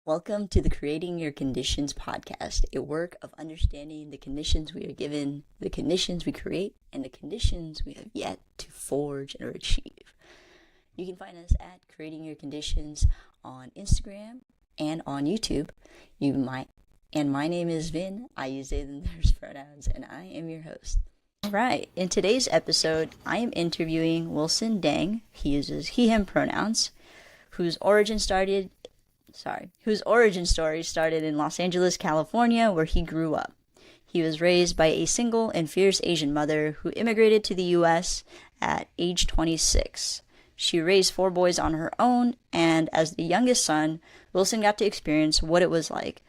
Welcome to the Creating Your Conditions podcast, a work of understanding the conditions we are given, the conditions we create, and the conditions we have yet to forge or achieve. You can find us at Creating Your Conditions on Instagram and on YouTube. And my name is Vin. I use they, them, theirs pronouns, and I am your host. All right, in today's episode, I am interviewing Wilson Deng. He uses he/him pronouns, whose origin story started in Los Angeles, California, where he grew up. He was raised by a single and fierce Asian mother who immigrated to the U.S. at age 26. She raised 4 boys on her own, and as the youngest son, Wilson got to experience what it was like.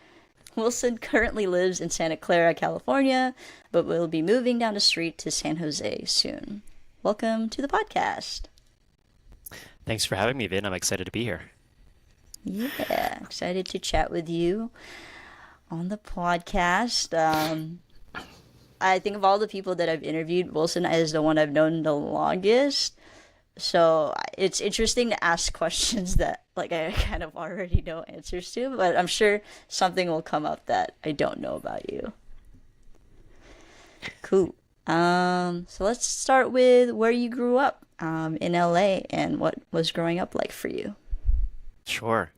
Wilson currently lives in Santa Clara, California, but will be moving down the street to San Jose soon. Welcome to the podcast. Thanks for having me, Vin. I'm excited to be here. Yeah, excited to chat with you on the podcast. I think of all the people that I've interviewed, Wilson is the one I've known the longest. So it's interesting to ask questions that like I kind of already know answers to, but I'm sure something will come up that I don't know about you. Cool. So let's start with where you grew up in LA and what was growing up like for you. Sure.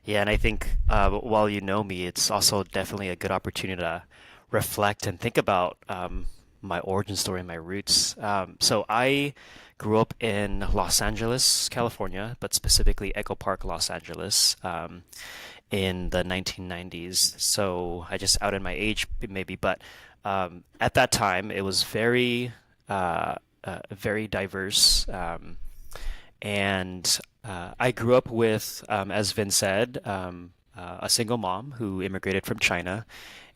Yeah, and I think while you know me, it's also definitely a good opportunity to reflect and think about my origin story and my roots. So I grew up in Los Angeles, California, but specifically Echo Park, Los Angeles, in the 1990s. So I just outed my age maybe, but at that time it was very diverse. And I grew up with, as Vin said, a single mom who immigrated from China,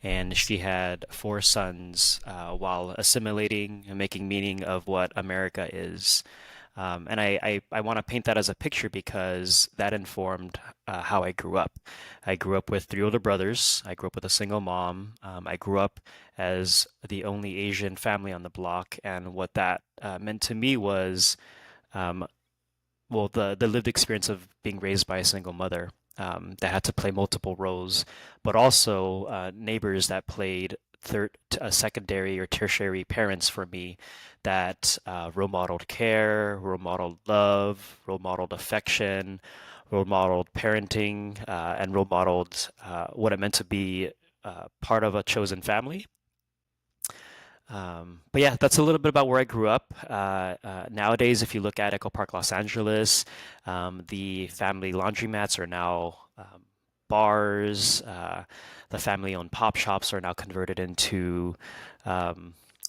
and she had 4 sons while assimilating and making meaning of what America is. And I want to paint that as a picture because that informed how I grew up. I grew up with 3 older brothers. I grew up with a single mom. I grew up as the only Asian family on the block, and what that meant to me was um, the lived experience of being raised by a single mother that had to play multiple roles, but also neighbors that played secondary or tertiary parents for me that role modeled care, role modeled love, role modeled affection, role modeled parenting, and role modeled what it meant to be part of a chosen family. But yeah, that's a little bit about where I grew up. Nowadays, if you look at Echo Park, Los Angeles, the family laundromats are now bars. The family-owned pop shops are now converted into,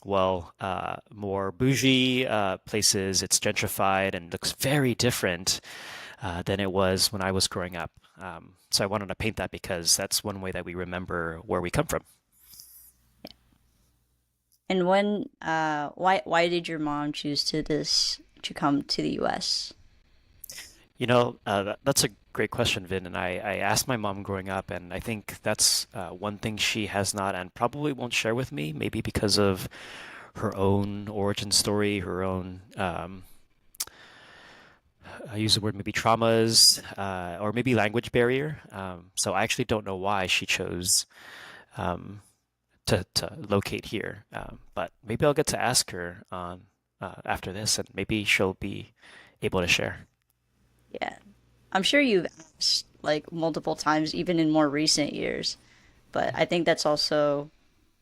more bougie places. It's gentrified and looks very different than it was when I was growing up. So I wanted to paint that because that's one way that we remember where we come from. And why did your mom choose to come to the U.S.? That's a great question, Vin. And I asked my mom growing up, and I think that's one thing she has not and probably won't share with me, maybe because of her own origin story, her own, I use the word maybe traumas, or maybe language barrier. So I actually don't know why she chose um, to locate here. But maybe I'll get to ask her on after this, and maybe she'll be able to share. Yeah, I'm sure you've asked like multiple times, even in more recent years. But I think that's also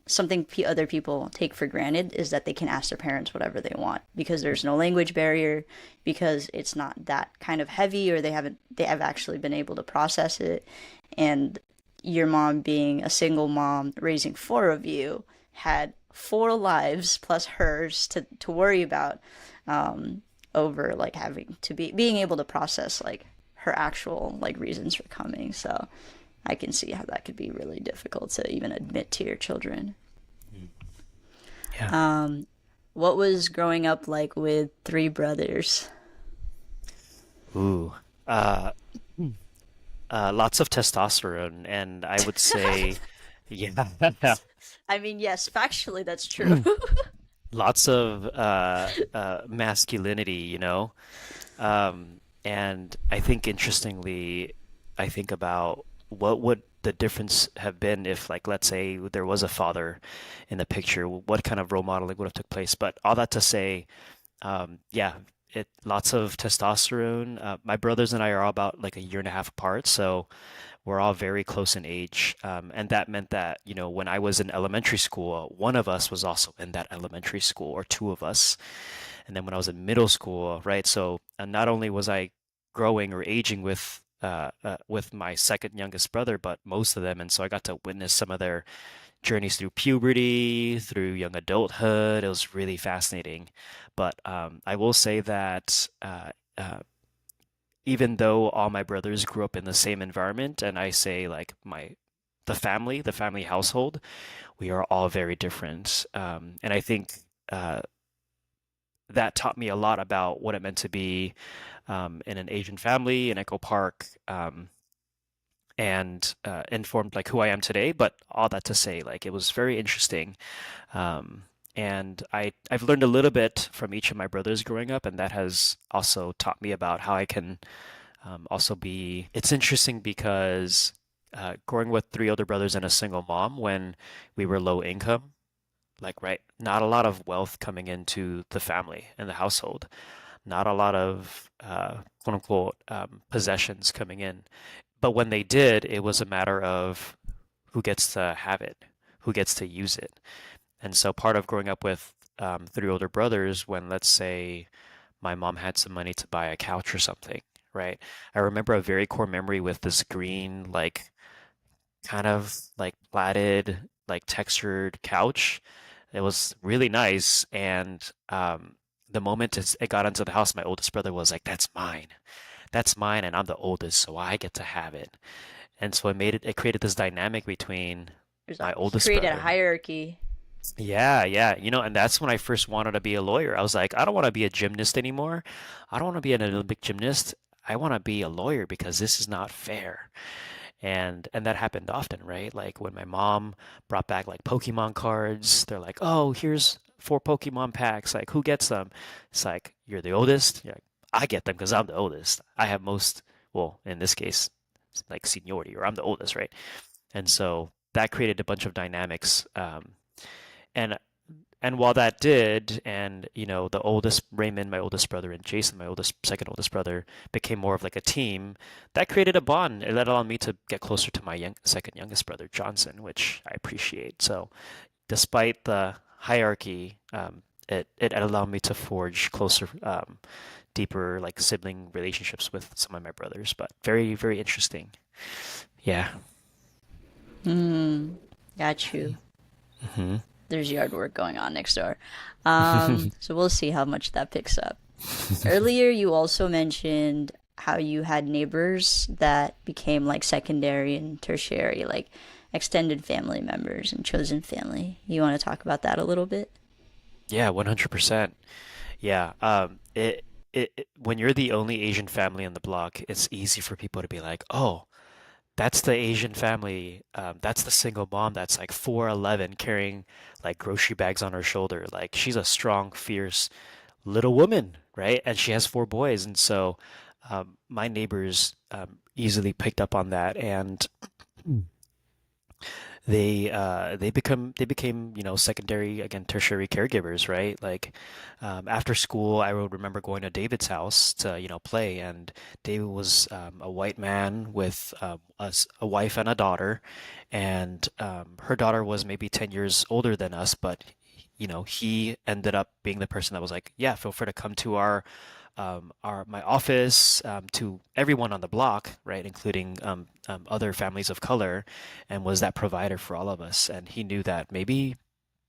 something other people take for granted is that they can ask their parents whatever they want because there's no language barrier, because it's not that kind of heavy, or they have actually been able to process it. And your mom being a single mom raising 4 of you had 4 lives plus hers to worry about, over like having to being able to process like her actual like reasons for coming. So I can see how that could be really difficult to even admit to your children. Mm. Yeah. What was growing up like with 3 brothers? Ooh. Uh, Lots of testosterone, and I would say, yeah, I mean, yes, factually that's true. lots of masculinity, and I think interestingly, I think about what would the difference have been if, like, let's say there was a father in the picture? What kind of role modeling would have took place? But all that to say, yeah, lots of testosterone. My brothers and I are all about like a year and a half apart, so we're all very close in age. And that meant that, when I was in elementary school, one of us was also in that elementary school, or two of us. And then when I was in middle school, right? So not only was I growing or aging with my second youngest brother, but most of them, and so I got to witness some of their journeys through puberty, through young adulthood. It was really fascinating. But I will say that even though all my brothers grew up in the same environment, and I say like the family household, we are all very different. And I think uh, that taught me a lot about what it meant to be in an Asian family in Echo Park, and informed like who I am today. But all that to say, like it was very interesting. Um, and I've learned a little bit from each of my brothers growing up, and that has also taught me about how I can also be. It's interesting because growing with three older brothers and a single mom when we were low income, like, right, not a lot of wealth coming into the family and the household, not a lot of quote unquote possessions coming in. But when they did, it was a matter of who gets to have it, who gets to use it. And so part of growing up with three older brothers, when let's say my mom had some money to buy a couch or something, right? I remember a very core memory with this green, like kind of like platted, like textured couch. It was really nice. And the moment it got into the house, my oldest brother was like, "That's mine. That's mine." And I'm the oldest, so I get to have it. And so it created this dynamic between There's my a oldest created a brother. hierarchy. Yeah, yeah. And that's when I first wanted to be a lawyer. I was like, I don't want to be a gymnast anymore. I don't want to be an Olympic gymnast. I want to be a lawyer because this is not fair. And that happened often, right? Like when my mom brought back like Pokemon cards, they're like, "Oh, here's four Pokemon packs. Like, who gets them?" It's like, "You're the oldest." You're like, "I get them because I'm the oldest. I have most, well, in this case, like seniority, or I'm the oldest, right?" And so that created a bunch of dynamics. And and while that did, and the oldest Raymond, my oldest brother, and Jason, my second oldest brother, became more of like a team, that created a bond. It allowed me to get closer to my second youngest brother, Johnson, which I appreciate. So, despite the hierarchy, it allowed me to forge closer, deeper, like sibling relationships with some of my brothers. But very, very interesting. Yeah. Hmm. Got you. Hmm. There's yard work going on next door. So we'll see how much that picks up. Earlier, you also mentioned how you had neighbors that became like secondary and tertiary, like extended family members and chosen family. You want to talk about that a little bit? Yeah, 100%. Yeah, when you're the only Asian family in the block, it's easy for people to be like, "Oh, that's the Asian family. That's the single mom that's like 4'11", carrying like grocery bags on her shoulder. Like she's a strong, fierce little woman, right? And she has four boys." And so my neighbors easily picked up on that, and they became secondary, again, tertiary caregivers, right? Like after school, I would remember going to David's house to play, and David was a white man with a wife and a daughter, and her daughter was maybe 10 years older than us, but he ended up being the person that was like, "Yeah, feel free to come to our my office, to everyone on the block, right, including other families of color," and was that provider for all of us. And he knew that maybe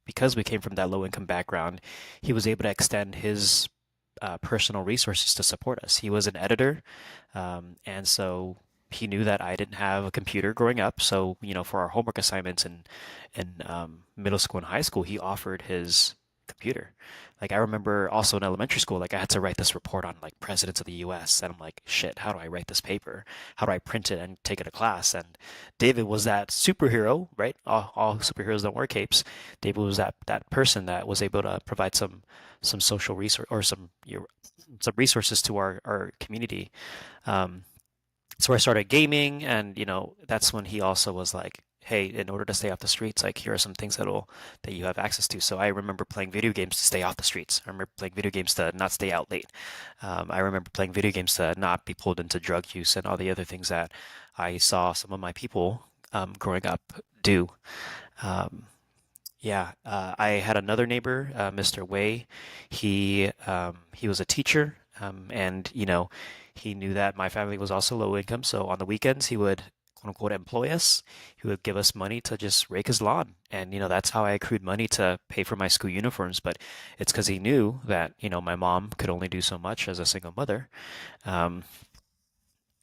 because we came from that low income background, he was able to extend his personal resources to support us. He was an editor, and so he knew that I didn't have a computer growing up. So, for our homework assignments in middle school and high school, he offered his computer. Like I remember also in elementary school, like I had to write this report on like presidents of the US, and I'm like, shit, how do I write this paper? How do I print it and take it to class? And David was that superhero, right? All superheroes don't wear capes. David was that person that was able to provide some social resource, or some resources to our community. Um, So I started gaming, and that's when he also was like, "Hey, in order to stay off the streets, like here are some things that you have access to." So I remember playing video games to stay off the streets. I remember playing video games to not stay out late. I remember playing video games to not be pulled into drug use and all the other things that I saw some of my people growing up do. Um, yeah, I had another neighbor, Mr. Wei. He was a teacher, and he knew that my family was also low income. So on the weekends, he would quote unquote employ us. He would give us money to just rake his lawn, and that's how I accrued money to pay for my school uniforms. But it's because he knew that my mom could only do so much as a single mother, um,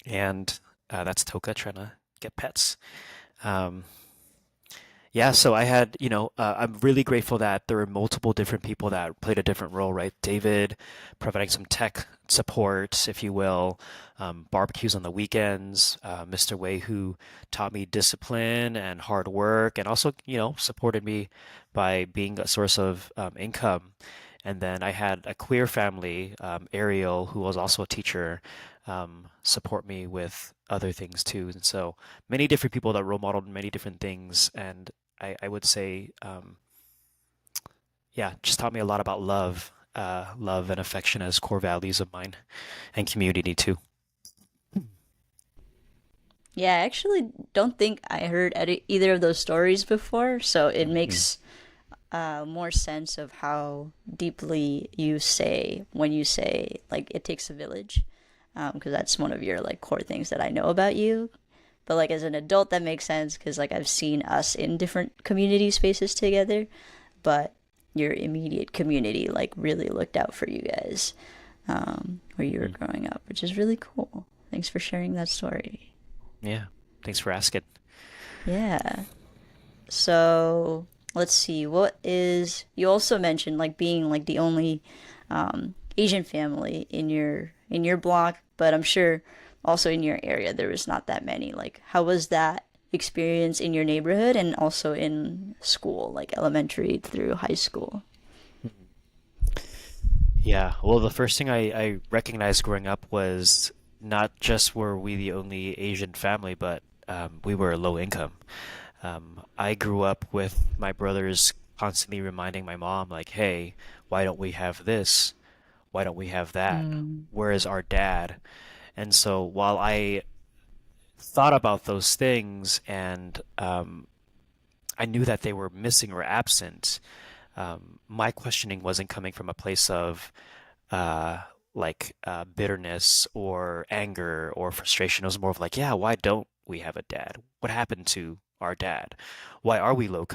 and that's Toka trying to get pets. Um, Yeah, so I'm really grateful that there were multiple different people that played a different role, right? David providing some tech support, if you will, barbecues on the weekends, Mr. Wei, who taught me discipline and hard work, and also, supported me by being a source of income. And then I had a queer family, Ariel, who was also a teacher, support me with other things too. And so many different people that role modeled many different things. And I would say, yeah, just taught me a lot about love and affection as core values of mine, and community too. Yeah, I actually don't think I heard either of those stories before, so it Mm. makes more sense of how deeply you say when you say like it takes a village, because that's one of your like core things that I know about you. But like as an adult, that makes sense because like I've seen us in different community spaces together, but your immediate community like really looked out for you guys where you were Mm. growing up, which is really cool. Thanks for sharing that story. Yeah, thanks for asking. Yeah. So let's see. What is you also mentioned like being like the only Asian family in your block, but I'm sure also in your area there was not that many. Like, how was that experience in your neighborhood and also in school, like elementary through high school? Mhm. Yeah, well, the first thing I recognized growing up was not just were we the only Asian family, but we were low income. I grew up with my brothers constantly reminding my mom, like, hey, why don't we have this? Why don't we have that? Mm. Where is our dad? And so while I thought about those things and I knew that they were missing or absent, my questioning wasn't coming from a place of uh, bitterness or anger or frustration. It was more of like, yeah, why don't we have a dad? What happened to our dad? Why are we low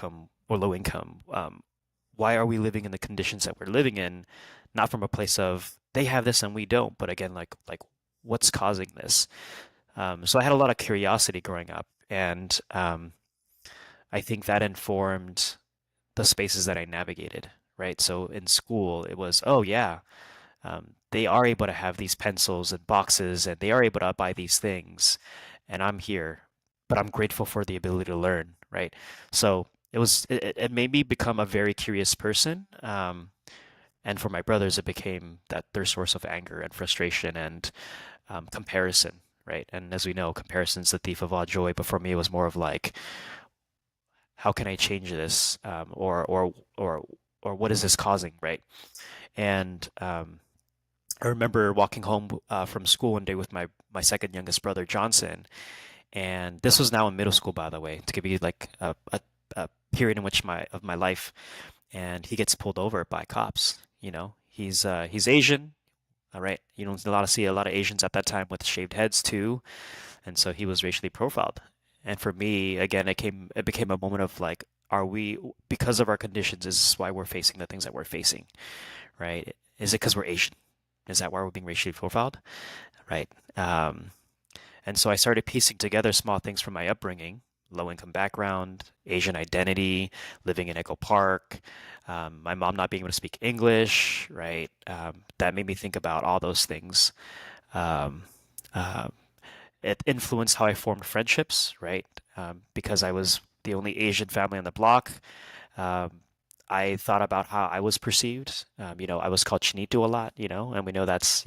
income? Why are we living in the conditions that we're living in? Not from a place of they have this and we don't, but again, like what's causing this? So I had a lot of curiosity growing up, and I think that informed the spaces that I navigated, right? So in school, it was, oh yeah, they are able to have these pencils and boxes, and they are able to buy these things, and I'm here, but I'm grateful for the ability to learn, right? So it made me become a very curious person. And for my brothers, it became that their source of anger and frustration and comparison, right? And as we know, comparison's the thief of all joy. But for me, it was more of like, how can I change this, or what is this causing, right? And I remember walking home from school one day with my second youngest brother, Johnson, and this was now in middle school, by the way, to give you like a period in which my life, and he gets pulled over by cops. He's Asian, all right. You don't see a lot of Asians at that time with shaved heads too, and so he was racially profiled. And for me, again, it became a moment of like, are we, because of our conditions, is this why we're facing the things that we're facing, right? Is it because we're Asian? Is that why we're being racially profiled? Right. Um, and so I started piecing together small things from my upbringing, low income background, Asian identity, living in Echo Park, my mom not being able to speak English, right? That made me think about all those things. Um, uh, it influenced how I formed friendships, right? Because I was the only Asian family on the block. Um, I thought about how I was perceived. I was called Chinito a lot, and we know that's,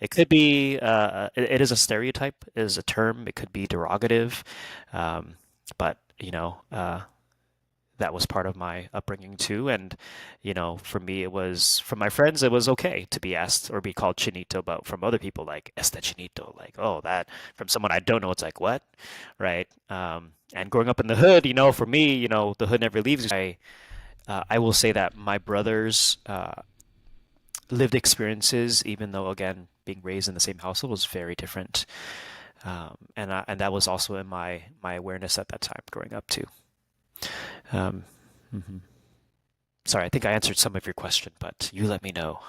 it could be, it is a stereotype, it is a term, it could be derogative, um, but, that was part of my upbringing too. And, for me, from my friends, it was okay to be asked or be called Chinito, but from other people, like, Esta Chinito, like, oh, that, from someone I don't know, it's like, what? Right? And growing up in the hood, for me, the hood never leaves. I will say that my brothers' lived experiences, even though, again, being raised in the same household was very different. And that was also in my awareness at that time growing up too. Um, mhm. Sorry, I think I answered some of your question, but you let me know.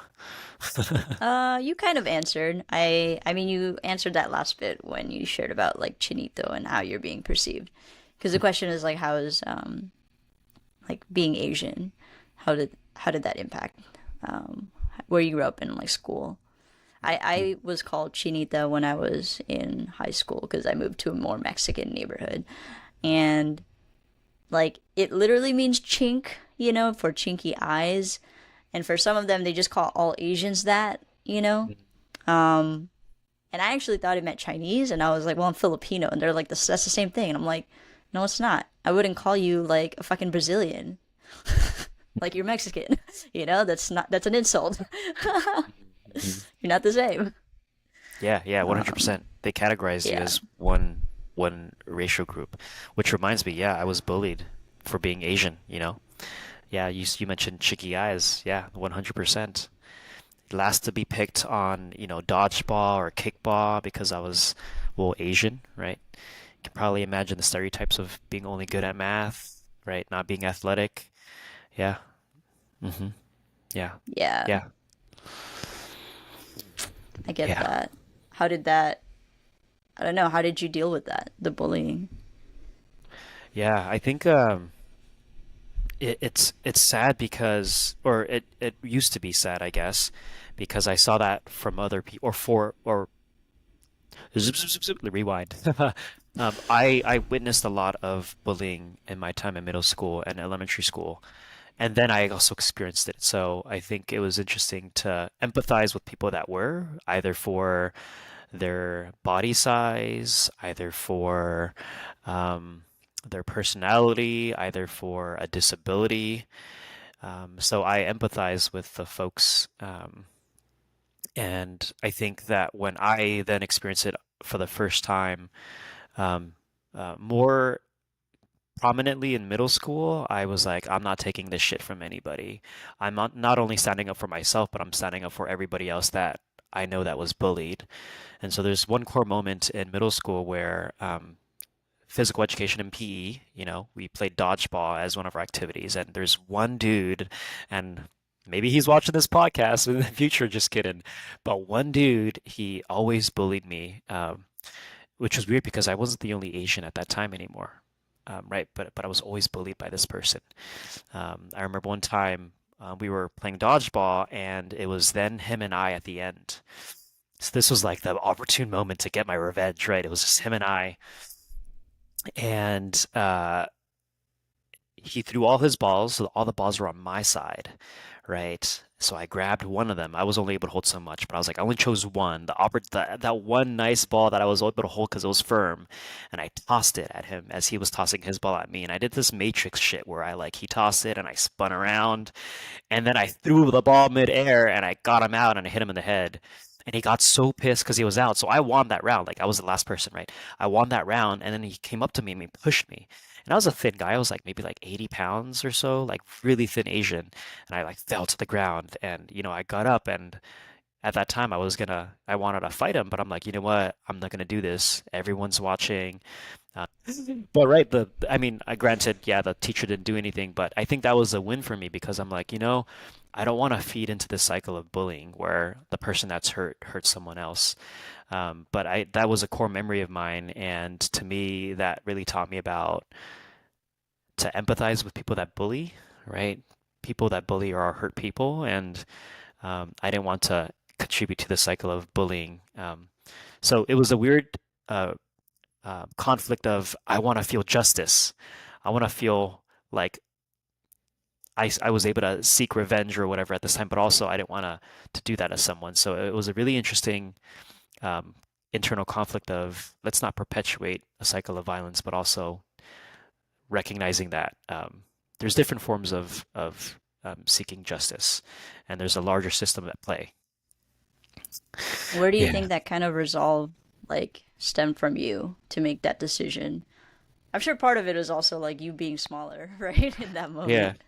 You kind of answered. I mean, you answered that last bit when you shared about like Chinito and how you're being perceived. Because the question is like, how is like being Asian? How did that impact where you grew up in like school? I was called Chinita when I was in high school because I moved to a more Mexican neighborhood, and like it literally means chink, for chinky eyes. And for some of them, they just call all Asians that. Um, and I actually thought it meant Chinese, and I was like, well, I'm Filipino, and they're like, that's the same thing, and I'm like, no, it's not. I wouldn't call you like a fucking Brazilian, like you're Mexican. That's an insult. Mhm. You're not the same. Yeah, yeah, Um, 100%. They categorize you yeah, as one racial group, which reminds me, yeah, I was bullied for being Asian. Yeah, you mentioned chicky eyes. Yeah, 100%. Last to be picked on, dodgeball or kickball because I was, well, Asian, right? You can probably imagine the stereotypes of being only good at math, right? Not being athletic. Yeah. Hmm. Yeah. yeah, Yeah. I get Yeah. that. How did that? I don't know. How did you deal with that? The bullying. Yeah. I think it's sad because, or it used to be sad, I guess, because I saw that from other people, or zip, zip, zip, zip, rewind. I witnessed a lot of bullying in my time in middle school and elementary school, and then I also experienced it. So I think it was interesting to empathize with people that were either for their body size, either for um, their personality, either for a disability. So I empathize with the folks, and I think that when I then experienced it for the first time, um, more prominently in middle school, I was like, I'm not taking this shit from anybody. I'm not only standing up for myself, but I'm standing up for everybody else that I know that was bullied. And so there's one core moment in middle school where physical education and PE, we played dodgeball as one of our activities. And there's one dude, and maybe he's watching this podcast in the future, just kidding. But one dude, he always bullied me, which was weird because I wasn't the only Asian at that time anymore. Right, but I was always bullied by this person. I remember one time we were playing dodgeball, and it was then him and I at the end. So this was like the opportune moment to get my revenge, right? It was just him and I, and he threw all his balls, so all the balls were on my side, right? So I grabbed one of them. I was only able to hold so much, but I was like, I only chose one. That one nice ball that I was able to hold because it was firm, and I tossed it at him as he was tossing his ball at me. And I did this Matrix shit where he tossed it and I spun around, and then I threw the ball midair and I got him out and I hit him in the head. And he got so pissed because he was out. So I won that round. Like I was the last person, right? I won that round, and then he came up to me and he pushed me. And I was a thin guy. I was like maybe like 80 pounds or so, like really thin Asian. And I like fell to the ground. And I got up, and at that time I wanted to fight him, but I'm like, you know what? I'm not gonna do this. Everyone's watching. Uh, but right, I mean, I granted, yeah, the teacher didn't do anything, but I think that was a win for me because I'm like, I don't want to feed into this cycle of bullying where the person that's hurt hurts someone else. But that was a core memory of mine, and to me, that really taught me about to empathize with people that bully, right? People that bully are hurt people, and I didn't want to contribute to the cycle of bullying. So it was a weird uh, conflict of I want to feel justice. I want to feel like I was able to seek revenge or whatever at this time, but also I didn't want to do that to someone. So it was a really interesting um, internal conflict of let's not perpetuate a cycle of violence, but also recognizing that there's different forms of seeking justice, and there's a larger system at play. Where do you Yeah. think that kind of resolve like stemmed from you to make that decision? I'm sure part of it is also like you being smaller, right? In that Yeah. moment.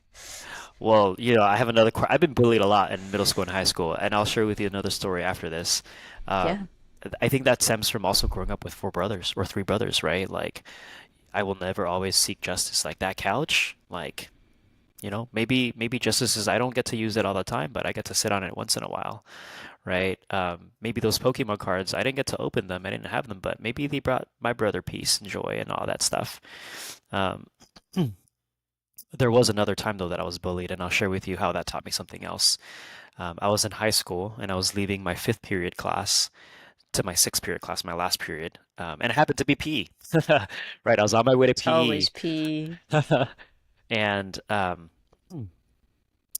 Well, I have another. I've been bullied a lot in middle school and high school, and I'll share with you another story after this. Yeah. Um, I think that stems from also growing up with four brothers or three brothers, right? Like, I will never always seek justice. Like that couch, like, maybe justice is I don't get to use it all the time, but I get to sit on it once in a while, right? Maybe those Pokemon cards, I didn't get to open them, I didn't have them, but maybe they brought my brother peace and joy and all that stuff. Um, there was another time though that I was bullied, and I'll share with you how that taught me something else. I was in high school and I was leaving my fifth period class to my sixth period class, my last period, and it happened to be PE. Right, I was on my way to It's always PE, pee. and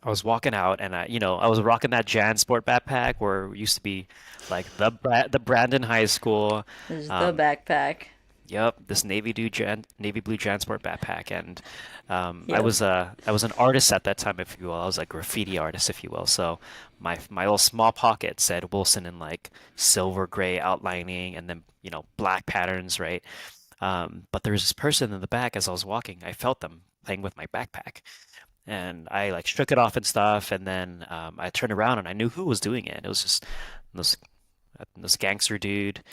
I was walking out, and I was rocking that Jan Sport backpack where it used to be like the Brandon High School. This is the Um, backpack. Yep, this navy blue JanSport backpack, and Yep. I was an artist at that time, if you will. I was like graffiti artist, if you will. So my little small pocket said Wilson in like silver gray outlining, and then black patterns, right? But there was this person in the back as I was walking. I felt them playing with my backpack, and I like shook it off and stuff, and then I turned around and I knew who was doing it. It was just this this gangster dude,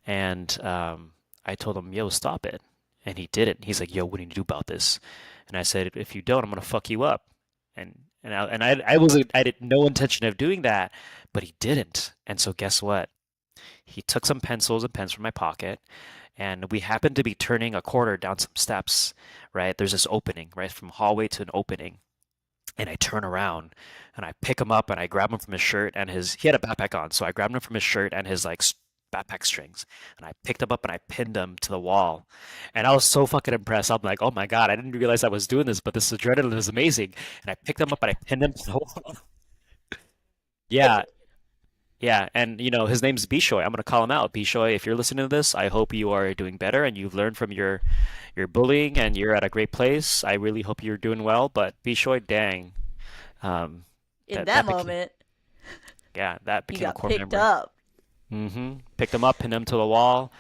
and I told him, "Yo, stop it," and he didn't. He's like, "Yo, what do you do about this?" And I said, "If you don't, I'm gonna fuck you up." I wasn't I had no intention of doing that, but he didn't. And so guess what? He took some pencils and pens from my pocket, and we happened to be turning a corner down some steps, right? There's this opening, right, from hallway to an opening. And I turn around and I pick him up and I grab him from his shirt and he had a backpack on. So I grabbed him from his shirt and his like backpack strings, and I picked him up and I pinned him to the wall. And I was so fucking impressed. I'm like, oh my God, I didn't realize I was doing this, but this adrenaline is amazing. And I picked him up and I pinned him to the wall. Yeah, yeah. And his name's Bishoy. I'm gonna call him out. Bishoy, if you're listening to this, I hope you are doing better and you've learned from your bullying and you're at a great place. I really hope you're doing well. But Bishoy, dang. Um, In that that that became moment, yeah, that you became a got core picked memory. up. Picked him up, pinned him to the wall,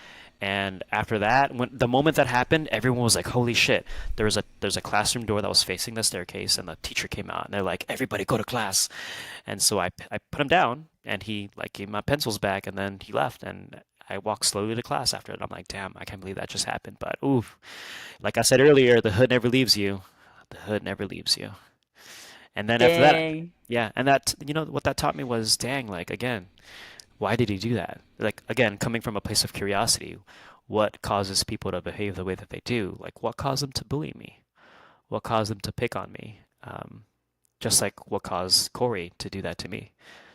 and after that, when the moment that happened, everyone was like, "Holy shit!" There's a classroom door that was facing the staircase, and the teacher came out, and they're like, "Everybody go to class." And so I put him down, and he like gave my pencils back, and then he left, and I walked slowly to class after it. I'm like, "Damn, I can't believe that just happened." But oof, like I said earlier, the hood never leaves you. The hood never leaves you. And then after that, Dang. yeah, and that what that taught me was, dang, like again, why did he do that? Like again, coming from a place of curiosity, what causes people to behave the way that they do? Like what caused them to bully me? What caused them to pick on me? Just like what caused Corey to do that to me?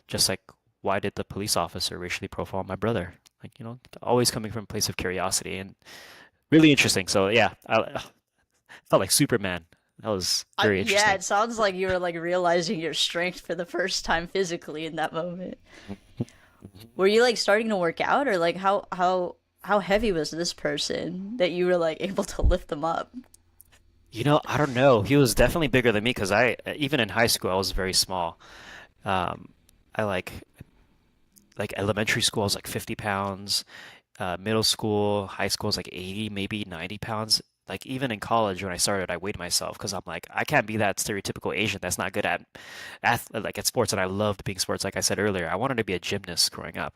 Just like why did the police officer racially profile my brother? Like, always coming from a place of curiosity and really interesting. So yeah, I felt like Superman. That was very Yeah, interesting. it sounds like you were like realizing your strength for the first time physically in that moment. Were you like starting to work out, or like how heavy was this person that you were like able to lift them up? I don't know. He was definitely bigger than me because even in high school, I was very small. Um, I like elementary school, I was like 50 pounds. Middle school, high school was like 80, maybe 90 pounds. Like even in college when I started, I weighed myself because I'm like, I can't be that stereotypical Asian that's not good like at sports. And I loved being sports. Like I said earlier, I wanted to be a gymnast growing up.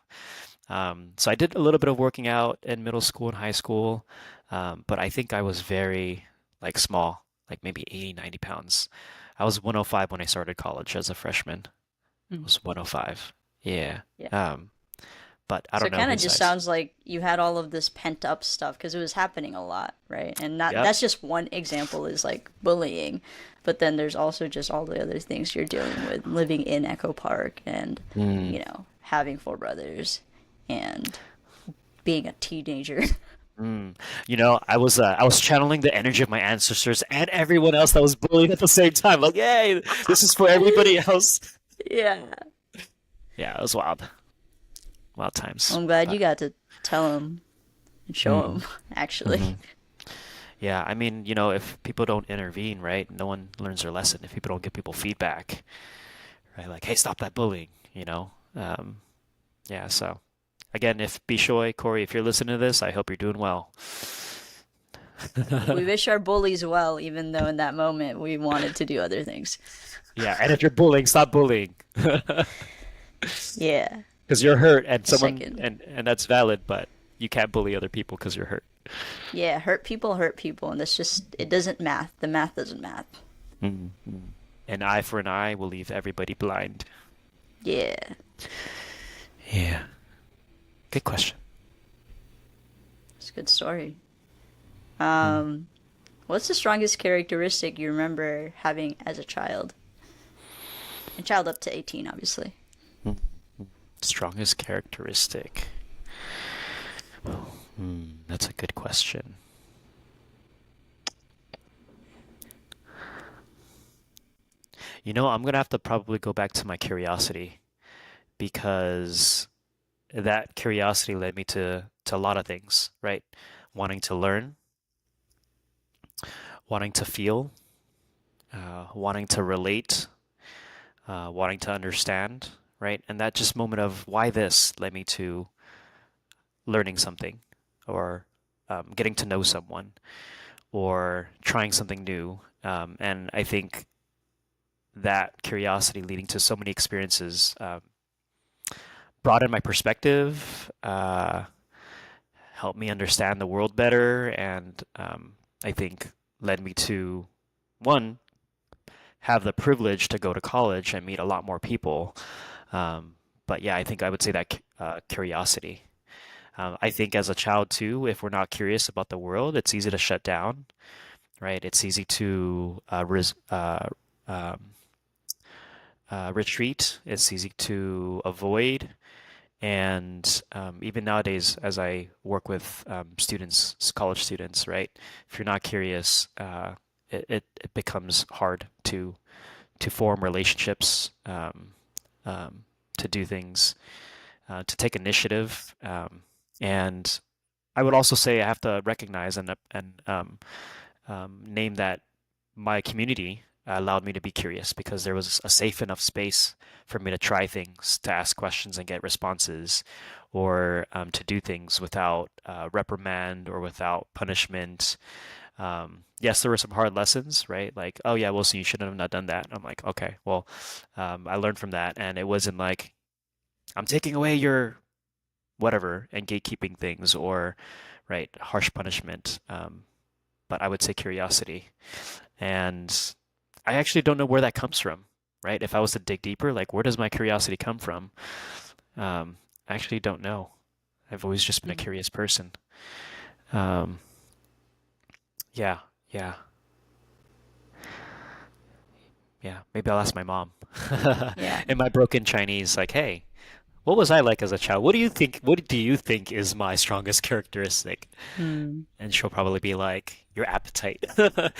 So I did a little bit of working out in middle school and high school. But I think I was very like small, like maybe 80, 90 pounds. I was 105 when I started college as a freshman. I Mm. was 105. Yeah. Yeah. Um, but I So don't it know kind of his just size. sounds like you had all of this pent up stuff because it was happening a lot, right? And not Yep. that's just one example is like bullying, but then there's also just all the other things you're dealing with living in Echo Park and, Mm, having four brothers and being a teenager. Mm. I was channeling the energy of my ancestors and everyone else that was bullied at the same time. Like, yay, this is for everybody else. Yeah. Yeah, it was wild, wild Well, times. I'm glad But you got to tell him and show mm, him, actually. hmm yeah, I mean, if people don't intervene, right, no one learns their lesson. If people don't give people feedback, right, like, hey, stop that bullying, yeah. So again, if Bishoy, Corey, if you're listening to this, I hope you're doing well. We wish our bullies well, even though in that moment we wanted to do other things. Yeah, and if you're bullying, stop bullying. Yeah. Because you're hurt and someone Second. and that's valid, but you can't bully other people because you're hurt. Yeah, hurt people, and that's just, it doesn't math. The math doesn't math. Mm-hmm. An eye for an eye will leave everybody blind. Yeah. Yeah. Good question. It's a good story. Mm. Um, what's the strongest characteristic you remember having as a child? A child up to 18, obviously. Mm. Strongest characteristic. That's a good question. I'm gonna have to probably go back to my curiosity because that curiosity led me to a lot of things, right? Wanting to learn, wanting to feel, wanting to relate, wanting to understand, right? And that just moment of why this led me to learning something or getting to know someone or trying something new. And I think that curiosity leading to so many experiences broadened my perspective, helped me understand the world better, and I think led me to one, have the privilege to go to college and meet a lot more people. But yeah, I think I would say that curiosity. I think as a child too, if we're not curious about the world, it's easy to shut down, right? It's easy to um, retreat. It's easy to avoid. And even nowadays, as I work with college students, right? If you're not curious, it becomes hard to form relationships, to do things, to take initiative. And I would also say I have to recognize and name that my community allowed me to be curious because there was a safe enough space for me to try things, to ask questions and get responses, or to do things without reprimand or without punishment. Yes, there were some hard lessons, right? Like, oh yeah, Wilson, you shouldn't have not done that. I'm like, okay, well, I learned from that, and it wasn't like I'm taking away your whatever and gatekeeping things or right harsh punishment. But I would say curiosity, and I actually don't know where that comes from, right? If I was to dig deeper, like where does my curiosity come from? I actually don't know. I've always just been a curious person. Um, yeah, yeah, yeah. Maybe I'll ask my mom Yeah. in my broken Chinese, like, hey, what was I like as a child? What do you think? What do you think is my strongest characteristic? Hmm. And she'll probably be like, your appetite. Your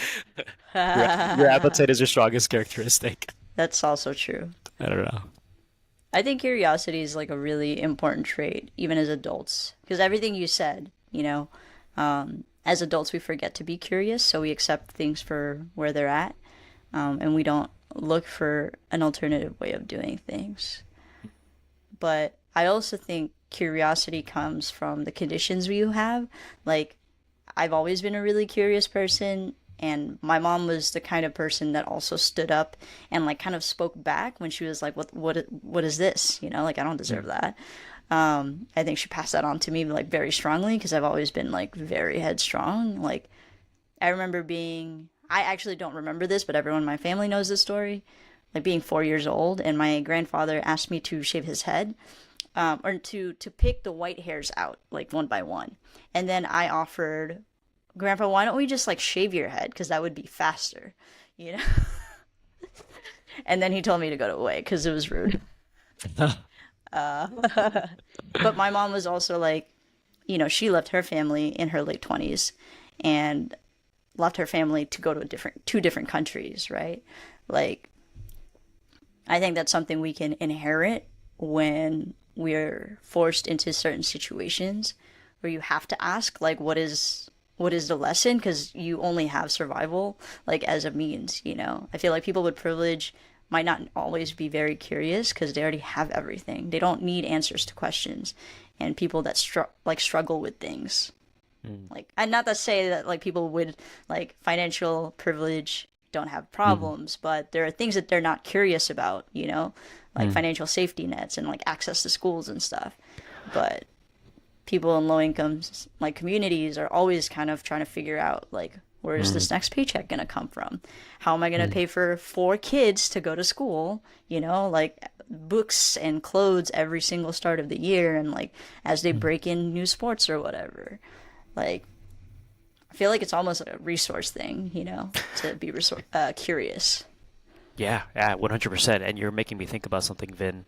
appetite is your strongest characteristic. That's also true. I don't know. I think curiosity is like a really important trait, even as adults, because everything you said, as adults we forget to be curious, so we accept things for where they're at, and we don't look for an alternative way of doing things. But I also think curiosity comes from the conditions we have. Like, I've always been a really curious person, and my mom was the kind of person that also stood up and like kind of spoke back when she was like, what is this? Like, I don't deserve Mm. that. I think she passed that on to me like very strongly because I've always been like very headstrong. Like, I remember being, I actually don't remember this, but everyone in my family knows this story. Like being 4 years old, and my grandfather asked me to shave his head, or to pick the white hairs out like one by one. And then I offered, Grandpa, why don't we just like shave your head? Because that would be faster, you know? And then he told me to go away because it was rude. But my mom was also like, she left her family in her late 20s and left her family to go to two different countries, right? Like, I think that's something we can inherit when we're forced into certain situations where you have to ask, like, what is the lesson? Because you only have survival, like, as a means. I feel like people with privilege might not always be very curious because they already have everything. They don't need answers to questions. And people that struggle with things, Mm, like, and not to say that like people with like financial privilege don't have mm, problems, but there are things that they're not curious about, like mm, financial safety nets and like access to schools and stuff. But people in low income like communities are always kind of trying to figure out like, where is mm, this next paycheck going to come from? How am I going to mm, pay for four kids to go to school? Like books and clothes every single start of the year, and like as they mm. break in new sports or whatever. Like, I feel like it's almost like a resource thing, to be curious. Yeah, yeah, 100%. And you're making me think about something, Vin,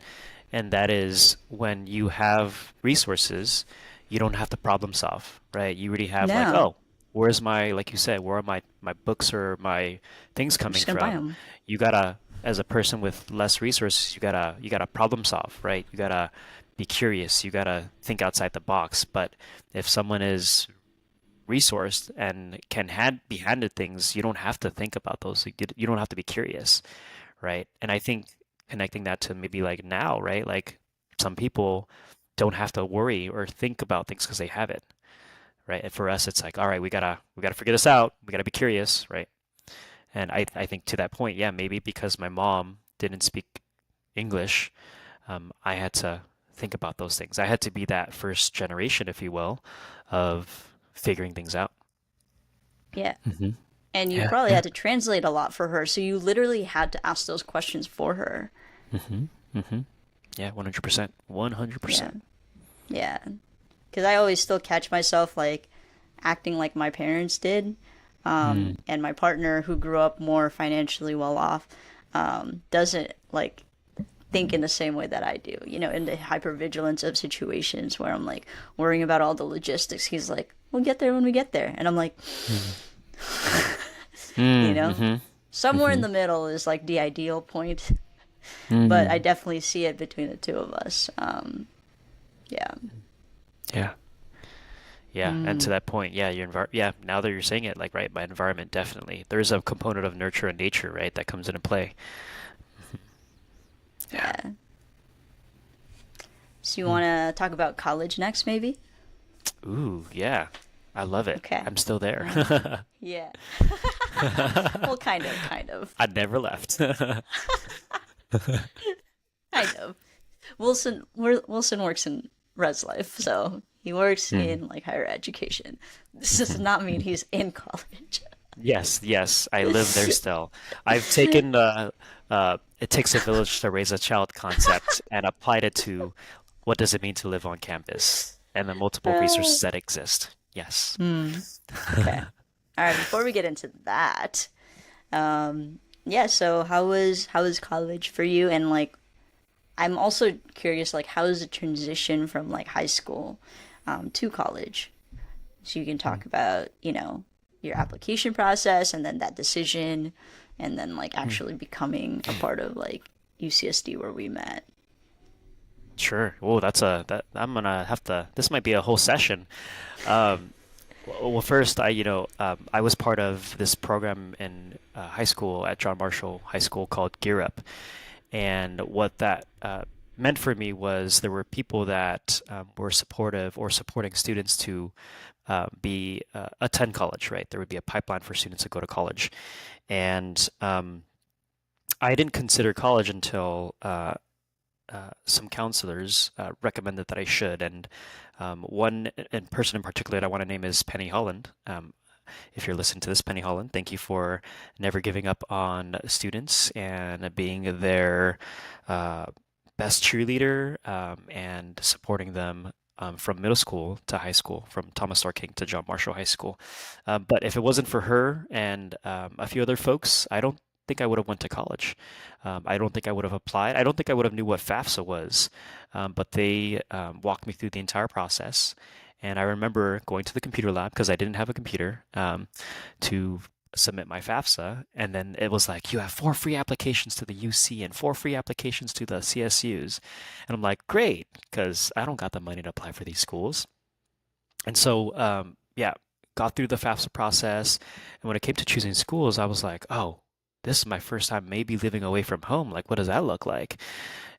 and that is when you have resources, you don't have to problem solve, right? You already have like, No, oh, where's my, like you said, where are my books or my things I'm coming just gonna buy from? them. You gotta, as a person with less resources, you gotta problem solve, right? You gotta be curious. You gotta think outside the box. But if someone is resourced and can be handed things, you don't have to think about those. You don't have to be curious, right? And I think connecting that to maybe like now, right? Like some people don't have to worry or think about things because they have it, right? And for us, it's like, all right, we gotta figure this out. We gotta be curious, right? And I think to that point, yeah, maybe because my mom didn't speak English, I had to think about those things. I had to be that first generation, if you will, of figuring things out. Yeah. Hmm. And you Yeah, probably yeah. had to translate a lot for her, so you literally had to ask those questions for her. Hmm. Hmm. Yeah, 100%. Yeah. 100%. Yeah. Because I always still catch myself like acting like my parents did. Mm, And my partner, who grew up more financially well off, doesn't like think in the same way that I do, in the hypervigilance of situations where I'm like worrying about all the logistics. He's like, we'll get there when we get there. And I'm like, mm, you mm, know, mhm, somewhere in mhm, the middle is like the ideal point, but I mhm. definitely see it between the two of us. Yeah. Yeah, yeah. And to Mm. that point, yeah, yeah, now that you're saying it, like, right, my environment definitely. There's a component of nurture and nature, right, that comes into play. Yeah. Yeah. So you Mm. want to talk about college next, maybe? Ooh, yeah. I love it. Okay. I'm still there. All right. Yeah. Well, kind of, I never left. kind of. Wilson works in res life, so he works Mm. in like higher education. This does not mean he's in college. Yes, yes, I live there still. I've taken the it takes a village to raise a child concept and applied it to what does it mean to live on campus and the multiple Uh, resources that exist. Yes. hmm. Okay. All right. Before we get into that, yeah. So how was college for you? And like, I'm also curious, like, how is the transition from like high school, to college? So you can Mm. talk about, your application process and then that decision, and then like Mm. actually becoming a part of like UCSD where we met. Sure. Oh, that I'm gonna have to. This might be a whole session. Um, well, first, I was part of this program in high school at John Marshall High School called Gear Up. And what that meant for me was there were people that were supportive or supporting students to be attend college, right? There would be a pipeline for students to go to college. And I didn't consider college until some counselors recommended that I should. And one person in particular that I want to name is Penny Holland. If you're listening to this, Penny Holland, thank you for never giving up on students and being their uh, best cheerleader and supporting them from middle school to high school, from Thomas Stark King to John Marshall High School. But if it wasn't for her and a few other folks, I don't think I would have went to college. I don't think I would have applied. I don't think I would have knew what FAFSA was, but they walked me through the entire process And I remember going to the computer lab because I didn't have a computer to submit my FAFSA. And then it was like, you have 4 free applications to the UC and 4 free applications to the CSUs. And I'm like, great, because I don't got the money to apply for these schools. And so, yeah, got through the FAFSA process. And when it came to choosing schools, I was like, oh, this is my first time maybe living away from home. Like, what does that look like?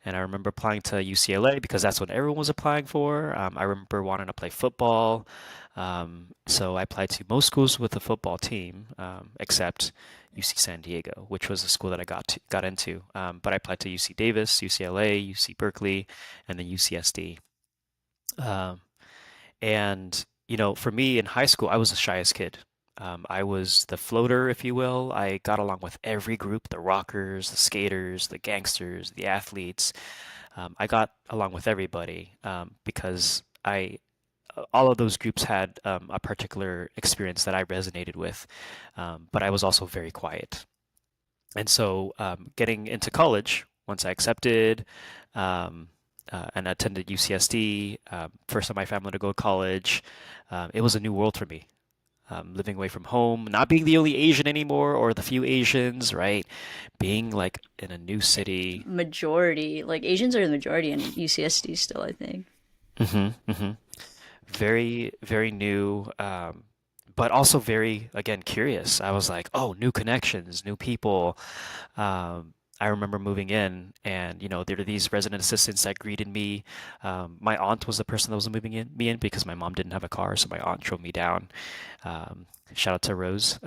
And I remember applying to UCLA because that's what everyone was applying for. I remember wanting to play football. So I applied to most schools with a football team, except UC San Diego, which was a school that I got into. But I applied to UC Davis, UCLA, UC Berkeley, and then UCSD. Um, and, for me in high school, I was the shyest kid. I was the floater, if you will. I got along with every group, the rockers, the skaters, the gangsters, the athletes. I got along with everybody because all of those groups had a particular experience that I resonated with, but I was also very quiet. And so, getting into college, once I accepted and attended UCSD, first time my family to go to college, it was a new world for me. Living away from home, not being the only Asian anymore or the few Asians, right? Being like in a new city. Majority, like Asians are the majority in UCSD still, I think. Hmm. Very, very new, but also very, again, curious. I was like, oh, new connections, new people. I remember moving in, and there were these resident assistants that greeted me. My aunt was the person that was moving me in because my mom didn't have a car, so my aunt drove me down. Shout out to Rose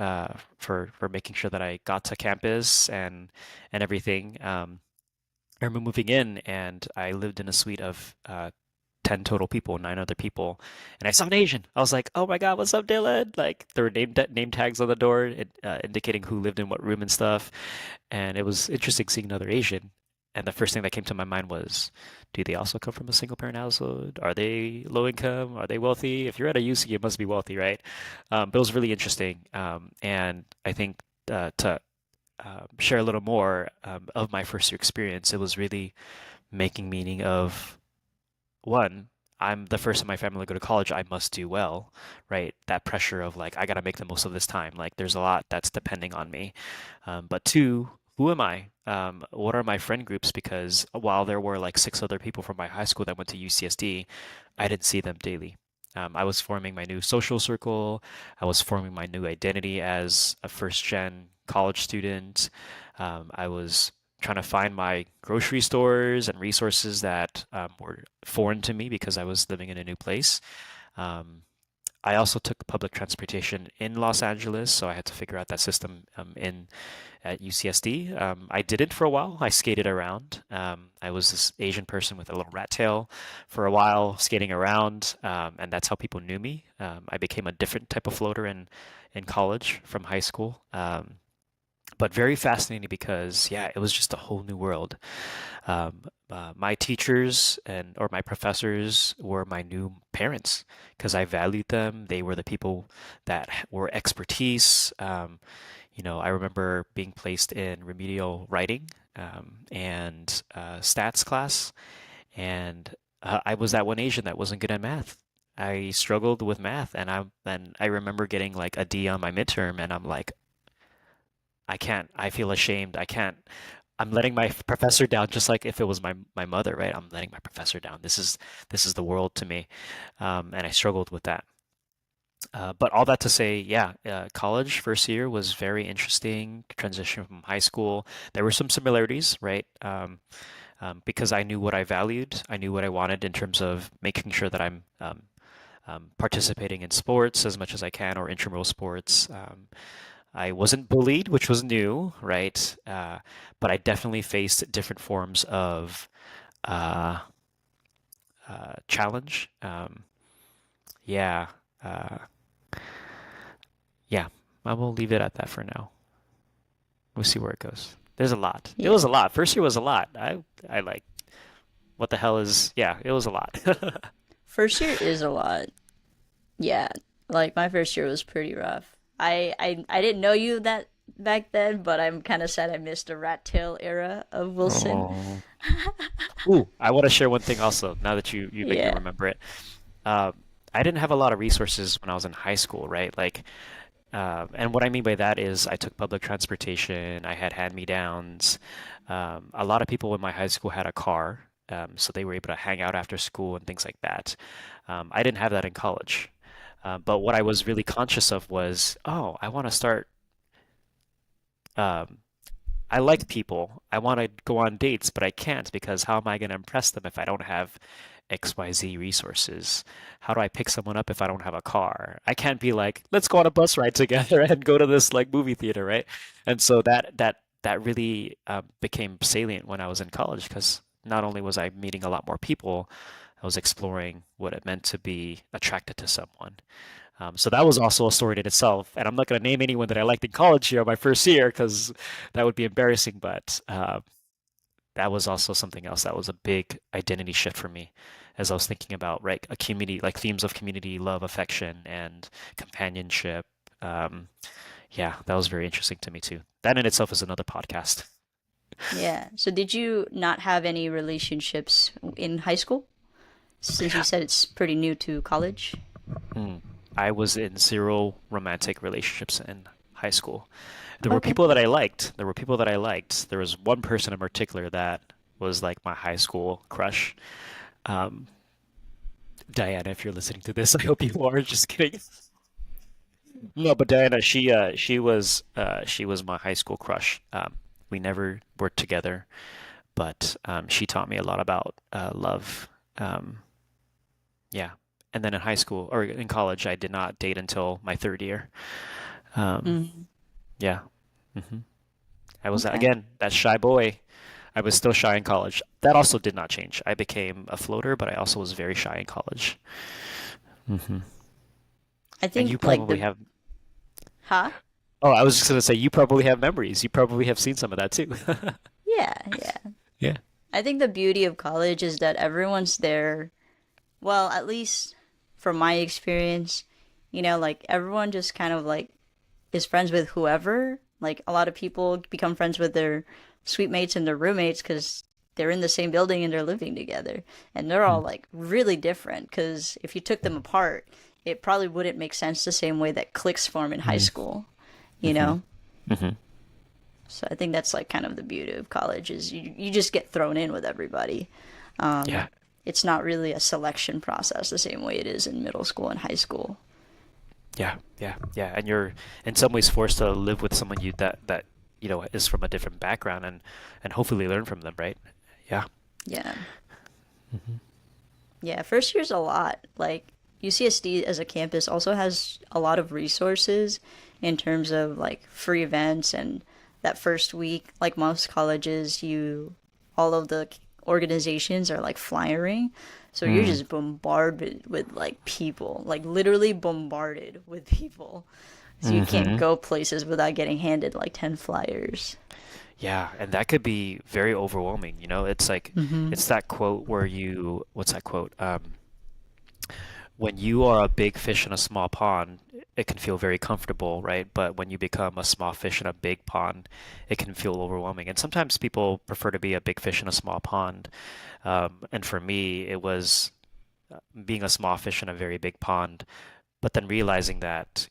for making sure that I got to campus and everything. I remember moving in, and I lived in a suite of 10 total people, 9 other people, and I saw an Asian. I was like, "Oh my God, what's up, Dylan?" Like there were name tags on the door indicating who lived in what room and stuff, and it was interesting seeing another Asian. And the first thing that came to my mind was, do they also come from a single parent household? Are they low income? Are they wealthy? If you're at a UC, you must be wealthy, right? But it was really interesting, and I think to share a little more of my first year experience, it was really making meaning of one, I'm the first in my family to go to college. I must do well, right? That pressure of like, I got to make the most of this time. Like, there's a lot that's depending on me. But two, who am I? What are my friend groups? Because while there were like 6 other people from my high school that went to UCSD, I didn't see them daily. I was forming my new social circle. I was forming my new identity as a first gen college student. I was trying to find my grocery stores and resources that were foreign to me because I was living in a new place. Um, I also took public transportation in Los Angeles, so I had to figure out that system in at UCSD. I did it for a while. I skated around. I was this Asian person with a little rat tail for a while, skating around, and that's how people knew me. I became a different type of floater in college from high school. But very fascinating because yeah, it was just a whole new world. My teachers and or my professors were my new parents because I valued them. They were the people that were expertise. I remember being placed in remedial writing and stats class, and I was that one Asian that wasn't good at math. I struggled with math, and I remember getting like a D on my midterm, and I'm like, I can't. I feel ashamed. I can't. I'm letting my professor down, just like if it was my mother, right? I'm letting my professor down. This is the world to me, and I struggled with that. But all that to say, yeah, college first year was very interesting. Transition from high school, there were some similarities, right? Because I knew what I valued, I knew what I wanted in terms of making sure that I'm participating in sports as much as I can or intramural sports. I wasn't bullied, which was new, right? But I definitely faced different forms of uh, challenge. Yeah, uh, yeah. I will leave it at that for now. We'll see where it goes. There's a lot. It was Yeah. a lot. First year was a lot. I like what the hell is? Yeah, it was a lot. First year is a lot. Yeah. Like my first year was pretty rough. I didn't know you that back then, but I'm kind of sad I missed the rat tail era of Wilson. Oh. Ooh, I want to share one thing also. Now that you make me Yeah. remember it. Uh, I didn't have a lot of resources when I was in high school, right? Like, and what I mean by that is I took public transportation, I had hand-me-downs. A lot of people in my high school had a car, so they were able to hang out after school and things like that. I didn't have that in college. But what I was really conscious of was, oh, I want to start. Um, I like people. I want to go on dates, but I can't because how am I going to impress them if I don't have XYZ resources? How do I pick someone up if I don't have a car? I can't be like, let's go on a bus ride together and go to this like movie theater, right? And so that really became salient when I was in college because not only was I meeting a lot more people, I was exploring what it meant to be attracted to someone. So that was also a story in itself. And I'm not going to name anyone that I liked in college here my first year because that would be embarrassing. But that was also something else that was a big identity shift for me as I was thinking about, right, a community, like themes of community, love, affection, and companionship. Um, yeah, that was very interesting to me too. That in itself is another podcast. Yeah. So did you not have any relationships in high school? Since you said it's pretty new to college. Mm. I was in zero romantic relationships in high school. There were Okay. people that I liked. There were people that I liked. There was one person in particular that was like my high school crush. Um, Diana, if you're listening to this, I hope you are. Just kidding. No, but Diana, she was my high school crush. We never worked together, but she taught me a lot about love. Um, yeah. And then in high school or in college, I did not date until my third year. Um, Mm, yeah. hmm I was okay. again that shy boy. I was still shy in college. That also did not change. I became a floater, but I also was very shy in college. hmm I And think you like probably the have. huh? Oh, I was just gonna say you probably have memories. You probably have seen some of that too. Yeah, yeah. Yeah. I think the beauty of college is that everyone's there. Well, at least from my experience, like everyone just kind of like is friends with whoever. Like a lot of people become friends with their suite mates and their roommates because they're in the same building and they're living together. And they're all like really different because if you took them apart, it probably wouldn't make sense the same way that cliques form in high Mm-hmm. school, you know? hmm So I think that's like kind of the beauty of college is you just get thrown in with everybody. Um, Yeah. it's not really a selection process the same way it is in middle school and high school. Yeah. Yeah. Yeah. And you're in some ways forced to live with someone that is from a different background and hopefully learn from them, right? Yeah. Yeah. hmm Yeah, first year's a lot. Like UCSD as a campus also has a lot of resources in terms of like free events and that first week, like most colleges, you all of the organizations are like flyering. So you're Mm. just bombarded with like people, like literally bombarded with people. So you can't hmm go places without getting handed like 10 flyers. Yeah, and that could be very overwhelming, It's like Mm-hmm. it's that quote where what's that quote? When you are a big fish in a small pond, it can feel very comfortable, right? But when you become a small fish in a big pond, it can feel overwhelming. And sometimes people prefer to be a big fish in a small pond. And for me, it was being a small fish in a very big pond, but then realizing that,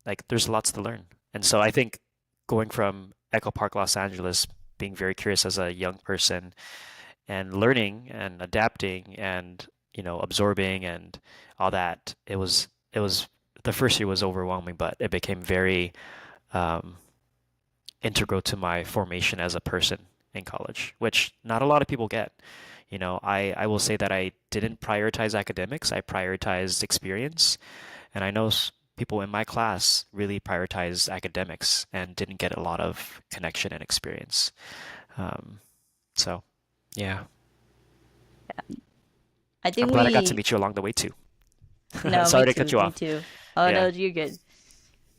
like there's lots to learn. And so I think going from Echo Park, Los Angeles, being very curious as a young person and learning and adapting and absorbing and all that, it was the first year was overwhelming, but it became very um, integral to my formation as a person in college, which not a lot of people get. I will say that I didn't prioritize academics. I prioritized experience. And I know people in my class really prioritized academics and didn't get a lot of connection and experience. Um, so, yeah, I I'm think glad I got to we, meet you along the way too. no, me Sorry to cut too, you me off. too. Oh no, Yeah. you're good.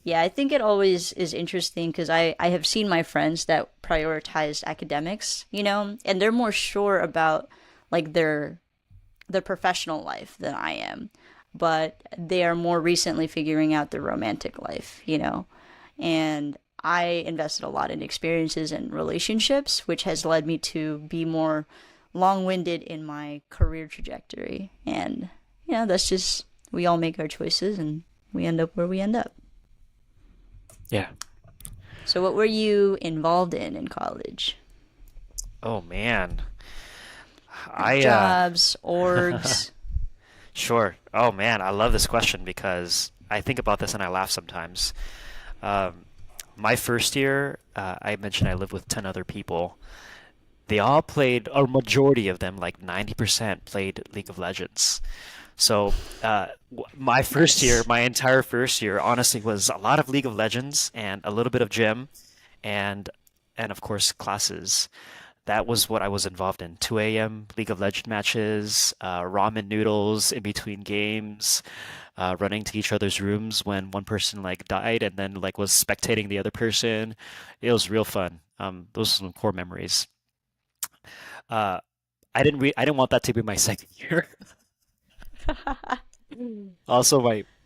Yeah, I think it always is interesting because I have seen my friends that prioritize academics, and they're more sure about like their professional life than I am, but they are more recently figuring out their romantic life. And I invested a lot in experiences and relationships, which has led me to be more long-winded in my career trajectory. And yeah, that's just we all make our choices and we end up where we end up. Yeah. So, what were you involved in college? Oh man. Like I jobs, orgs? sure. Oh man, I love this question because I think about this and I laugh sometimes. Um, my first year, I mentioned I lived with 10 other people. They all played, a majority of them, like 90% played League of Legends. So, my first year, Nice. my entire first year, honestly, was a lot of League of Legends and a little bit of gym and and of course classes. That was what I was involved in. 2 a.m. League of Legends matches, ramen noodles in between games, running to each other's rooms when one person like died and then like was spectating the other person. It was real fun. Those are some core memories. Uh, I didn't want that to be my second year. Also,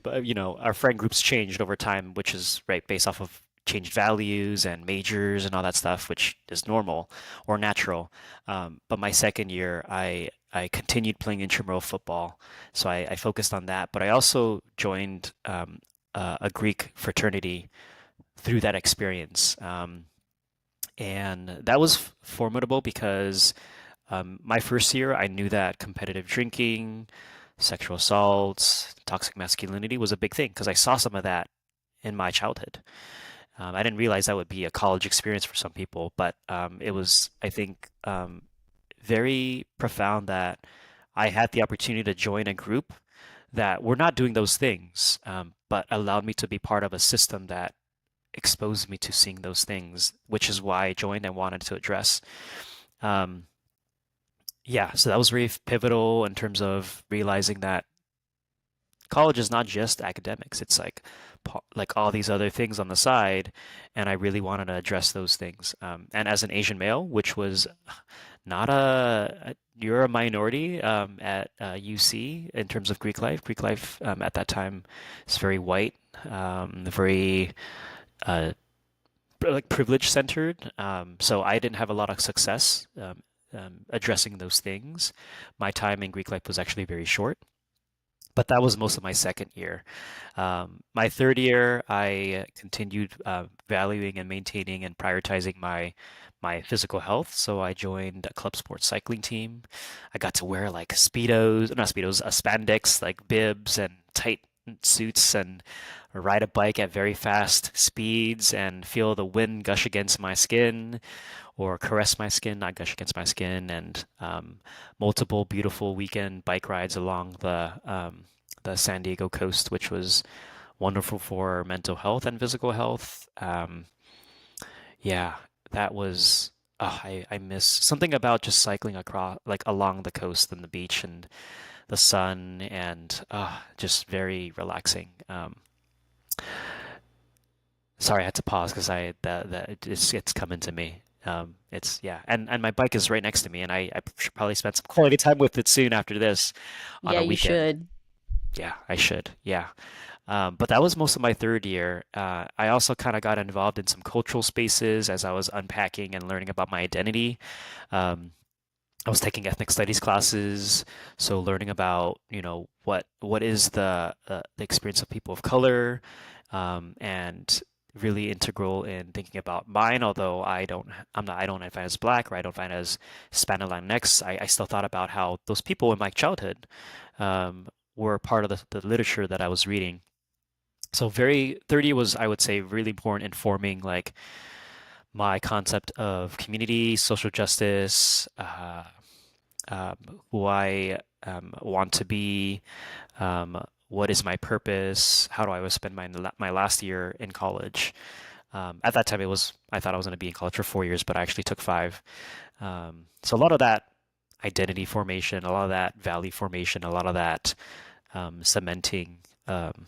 our friend groups changed over time, which is right based off of changed values and majors and all that stuff, which is normal or natural. But my second year, I continued playing intramural football, so I focused on that. But I also joined a Greek fraternity through that experience, and that was formidable because my first year, I knew that competitive drinking, sexual assaults, toxic masculinity was a big thing because I saw some of that in my childhood. I didn't realize that would be a college experience for some people, but it was, I think, very profound that I had the opportunity to join a group that were not doing those things, but allowed me to be part of a system that exposed me to seeing those things, which is why I joined and wanted to address. Um, yeah, so that was very pivotal in terms of realizing that college is not just academics. It's like all these other things on the side, and I really wanted to address those things. And as an Asian male, which was not you're a minority at UC in terms of Greek life. Greek life at that time is very white, very uh, like privilege centered. So I didn't have a lot of success addressing those things. My time in Greek life was actually very short. But that was most of my second year. My third year, I continued valuing and maintaining and prioritizing my physical health. So I joined a club sports cycling team. I got to wear like speedos, not speedos, spandex, like bibs and tight suits, and ride a bike at very fast speeds and feel the wind gush against my skin or caress my skin, not gush against my skin, and multiple beautiful weekend bike rides along the San Diego coast, which was wonderful for mental health and physical health. Yeah, that was. Oh, I miss something about just cycling across, like along the coast and the beach and the sun, and just very relaxing. Sorry, I had to pause because it's coming to me. It's yeah, and my bike is right next to me, and I should probably spend some quality time with it soon after this on Yeah, a you weekend. should. Yeah, I should. Yeah. But that was most of my third year. I also kind of got involved in some cultural spaces as I was unpacking and learning about my identity. Um, I was taking ethnic studies classes, so learning about, what is the experience of people of color, and really integral in thinking about mine. Although I don't identify as black or I don't identify as Hispanic Latinx, I still thought about how those people in my childhood um, were part of the literature that I was reading. So 30 was, I would say, really important in forming like my concept of community, social justice, um, who I want to be, what is my purpose, how do I spend my last year in college. At that time, I thought I was going to be in college for 4 years, but I actually took five. So a lot of that identity formation, a lot of that value formation, a lot of that cementing um,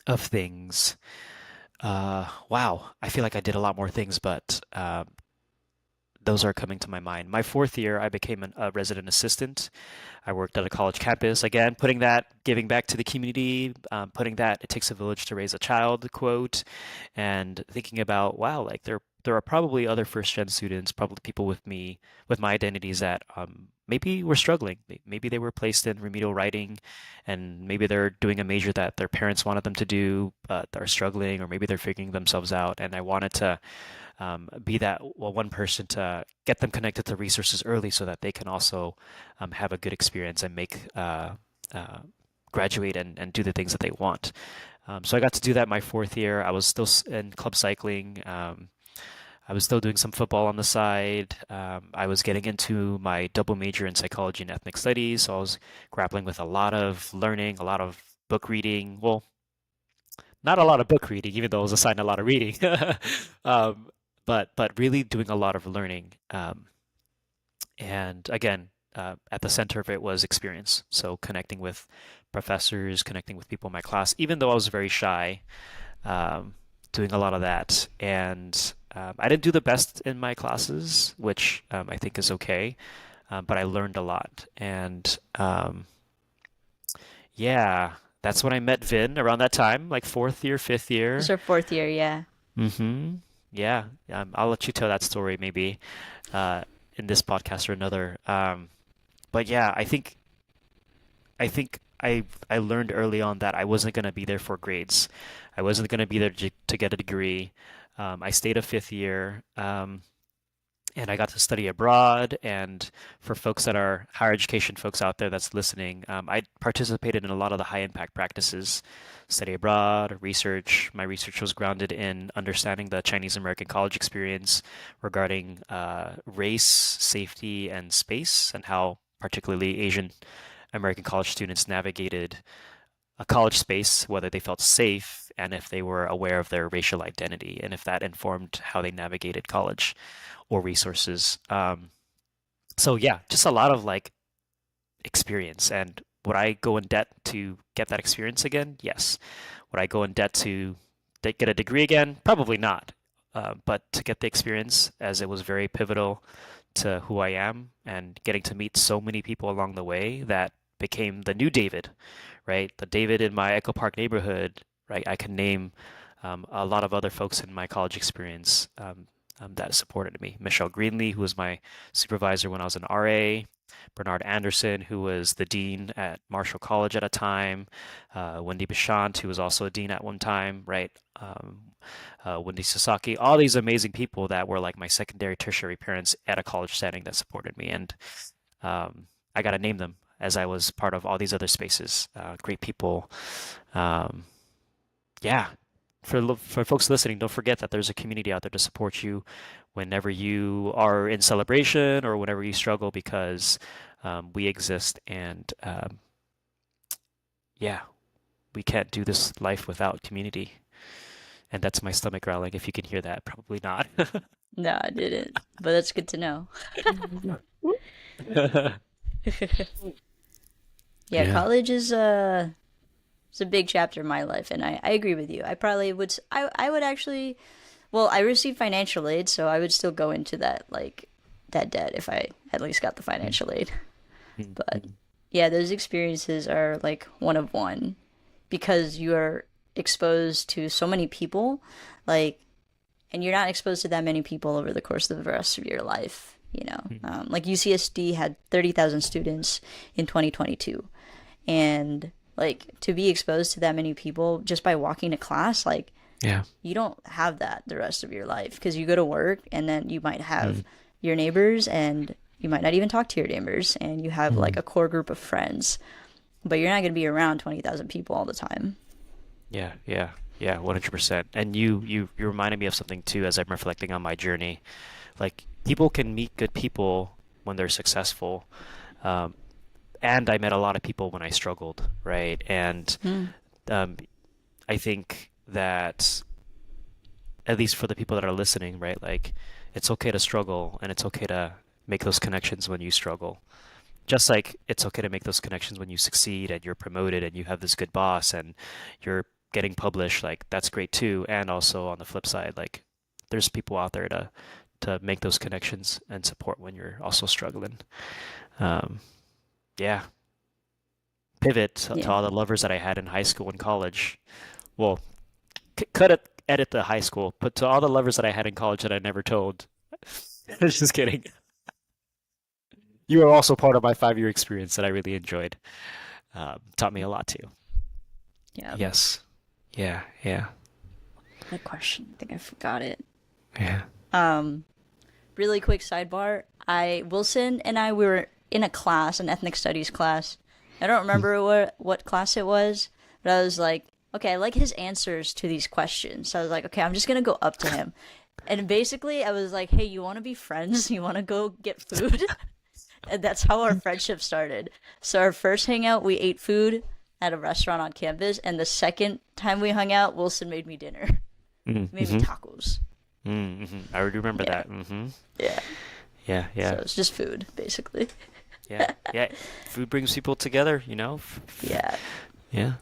of things. Wow, I feel like I did a lot more things, but those are coming to my mind. My fourth year, I became a resident assistant. I worked at a college campus. Again, giving back to the community, putting that "it takes a village to raise a child" quote, and thinking about, wow, like there are there are probably other first gen students, probably people with me with my identities that maybe were struggling. Maybe they were placed in remedial writing, and maybe they're doing a major that their parents wanted them to do, but they're struggling, or maybe they're figuring themselves out. And I wanted to be that one person to get them connected to resources early so that they can also have a good experience and make uh, graduate and do the things that they want. So I got to do that my fourth year. I was still in club cycling. I was still doing some football on the side. I was getting into my double major in psychology and ethnic studies. So I was grappling with a lot of learning, a lot of book reading. Well, not a lot of book reading, even though I was assigned a lot of reading. um, but really doing a lot of learning. And again, at the center of it was experience. So connecting with professors, connecting with people in my class, even though I was very shy, doing a lot of that. And I didn't do the best in my classes, which I think is okay, but I learned a lot. And yeah, that's when I met Vin around that time, like fourth year, fifth This is year. our fourth year, yeah. Mm-hmm. Yeah, I'll let you tell that story maybe uh, in this podcast or another. But yeah, I think I learned early on that I wasn't gonna be there for grades. I wasn't gonna be there to get a degree. I stayed a fifth year, and I got to study abroad. And for folks that are higher education folks out there that's listening, I participated in a lot of the high impact practices, study abroad, research. My research was grounded in understanding the Chinese American college experience regarding race, safety, and space, and how particularly Asian American college students navigated a college space, whether they felt safe and if they were aware of their racial identity, and if that informed how they navigated college or resources. So yeah, just a lot of like experience. And would I go in debt to get that experience again? Yes. Would I go in debt to get a degree again? Probably not. But to get the experience, as it was very pivotal to who I am and getting to meet so many people along the way that became the new David, right? The David in my Echo Park neighborhood, right? I can name a lot of other folks in my college experience that supported me. Michelle Greenlee, who was my supervisor when I was an RA, Bernard Anderson, who was the dean at Marshall College at a time, Wendy Bishant, who was also a dean at one time, right? Wendy Sasaki, all these amazing people that were like my secondary, tertiary parents at a college setting that supported me. And I got to name them as I was part of all these other spaces. Great people. Um, yeah, for folks listening, don't forget that there's a community out there to support you whenever you are in celebration or whenever you struggle, because we exist. And yeah, we can't do this life without community. And that's my stomach growling. If you can hear that, probably not. No, I didn't, but that's good to know. Yeah, Yeah. college is it's a big chapter in my life, and I agree with you. I probably would I would actually, well, I received financial aid, so I would still go into that like that debt if I at least got the financial aid. But Mhm. yeah, those experiences are like one of one because you are exposed to so many people, like, and you're not exposed to that many people over the course of the rest of your life. Like UCSD had 30,000 students in 2022, and like to be exposed to that many people just by walking to class, like Yeah. you don't have that the rest of your life because you go to work and then you might have Mm, your neighbors and you might not even talk to your neighbors and you have like mm. a core group of friends, but you're not going to be around 20,000 people all the time. Yeah, yeah, yeah, 100%. And you reminded me of something too as I'm reflecting on my journey. Like people can meet good people when they're successful. Um, and I met a lot of people when I struggled, right? And Mm. um, I think that at least for the people that are listening, right? Like it's okay to struggle and it's okay to make those connections when you struggle. Just like it's okay to make those connections when you succeed and you're promoted and you have this good boss and you're getting published, like that's great too. And also on the flip side, like there's people out there to make those connections and support when you're also struggling. Um, yeah, pivot to Yeah. all the lovers that I had in high school and college. Well, cut it. edit the high school, but to all the lovers that I had in college that I never told. Just kidding. You were also part of my 5 year experience that I really enjoyed. Taught me a lot too. Yeah. Yes. Yeah. Yeah. That question. I think I forgot it. Yeah. Um, Really quick sidebar. Wilson and I we were in a class, an ethnic studies class. I don't remember what class it was, but I was like, okay, I like his answers to these questions. So I was like, okay, I'm just gonna go up to him. And basically I was like, hey, you wanna be friends? You wanna go get food? And that's how our friendship started. So our first hangout, we ate food at a restaurant on campus, and the second time we hung out, Wilson made me dinner. He made me Mm-hmm. tacos. Mm-hmm. I already remember Yeah. that. Mm-hmm. Yeah. Yeah. So Yeah. it's just food, basically. Yeah. Yeah. Food brings people together, you know? Yeah. Yeah.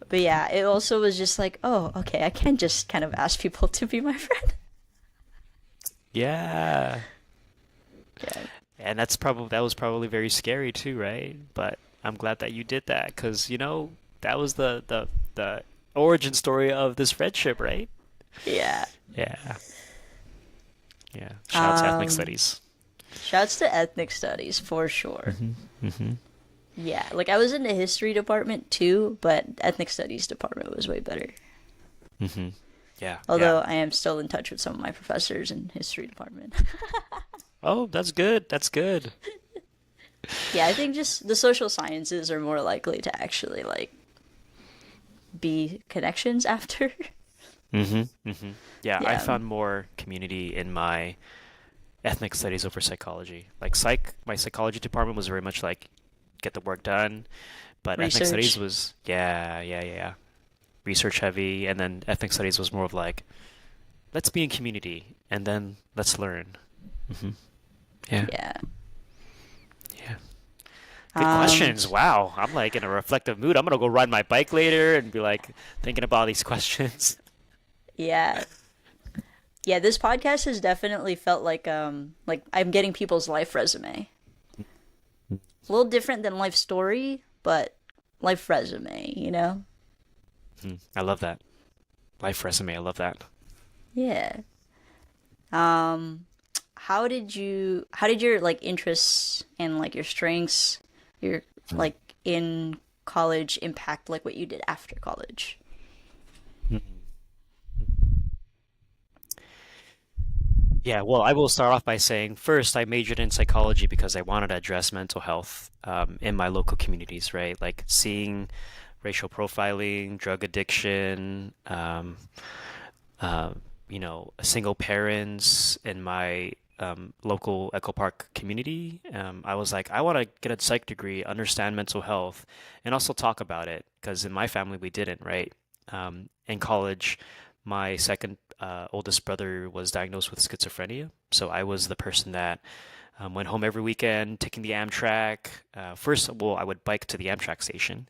But yeah, it also was just like, oh, okay, I can't just kind of ask people to be my friend. Yeah. Yeah. And that was probably very scary too, right? But I'm glad that you did that because, that was the origin story of this friendship, right? Yeah. Yeah. Yeah. Shout out to ethnic Um, studies. Shouts to ethnic studies for sure. Mm-hmm. Yeah, like I was in the history department too, but ethnic studies department was way better. Mm-hmm. Yeah. Yeah. Although I am still in touch with some of my professors in history department. Oh, that's good. That's good. Yeah, I think just the social sciences are more likely to actually like be connections after. Mm-hmm. Mm-hmm. Yeah, I Yeah, found more community in my ethnic studies over psychology. Like my psychology department was very much like get the work done, but ethnic studies research. was yeah, research heavy, and then ethnic studies was more of like let's be in community and then let's learn. Hmm. Yeah, Yeah. yeah. Good Um, questions. Wow, I'm like in a reflective mood. I'm gonna go ride my bike later and be like thinking about these questions. yeah. Yeah, this podcast has definitely felt like I'm getting people's life resume. A little different than life story, but life resume, you know? Mhm. I love that. Life resume. I love that. Yeah. Um, how did your like interests and like your strengths, your like in college impact like what you did after college? Mhm. Yeah, well, I will start off by saying first, I majored in psychology because I wanted to address mental health in my local communities, right? Like seeing racial profiling, drug addiction, uh, single parents in my local Echo Park community. I was like, I want to get a psych degree, understand mental health, and also talk about it because in my family we didn't, right? In college, my second oldest brother was diagnosed with schizophrenia, so I was the person that went home every weekend, taking the Amtrak. First, well, I would bike to the Amtrak station,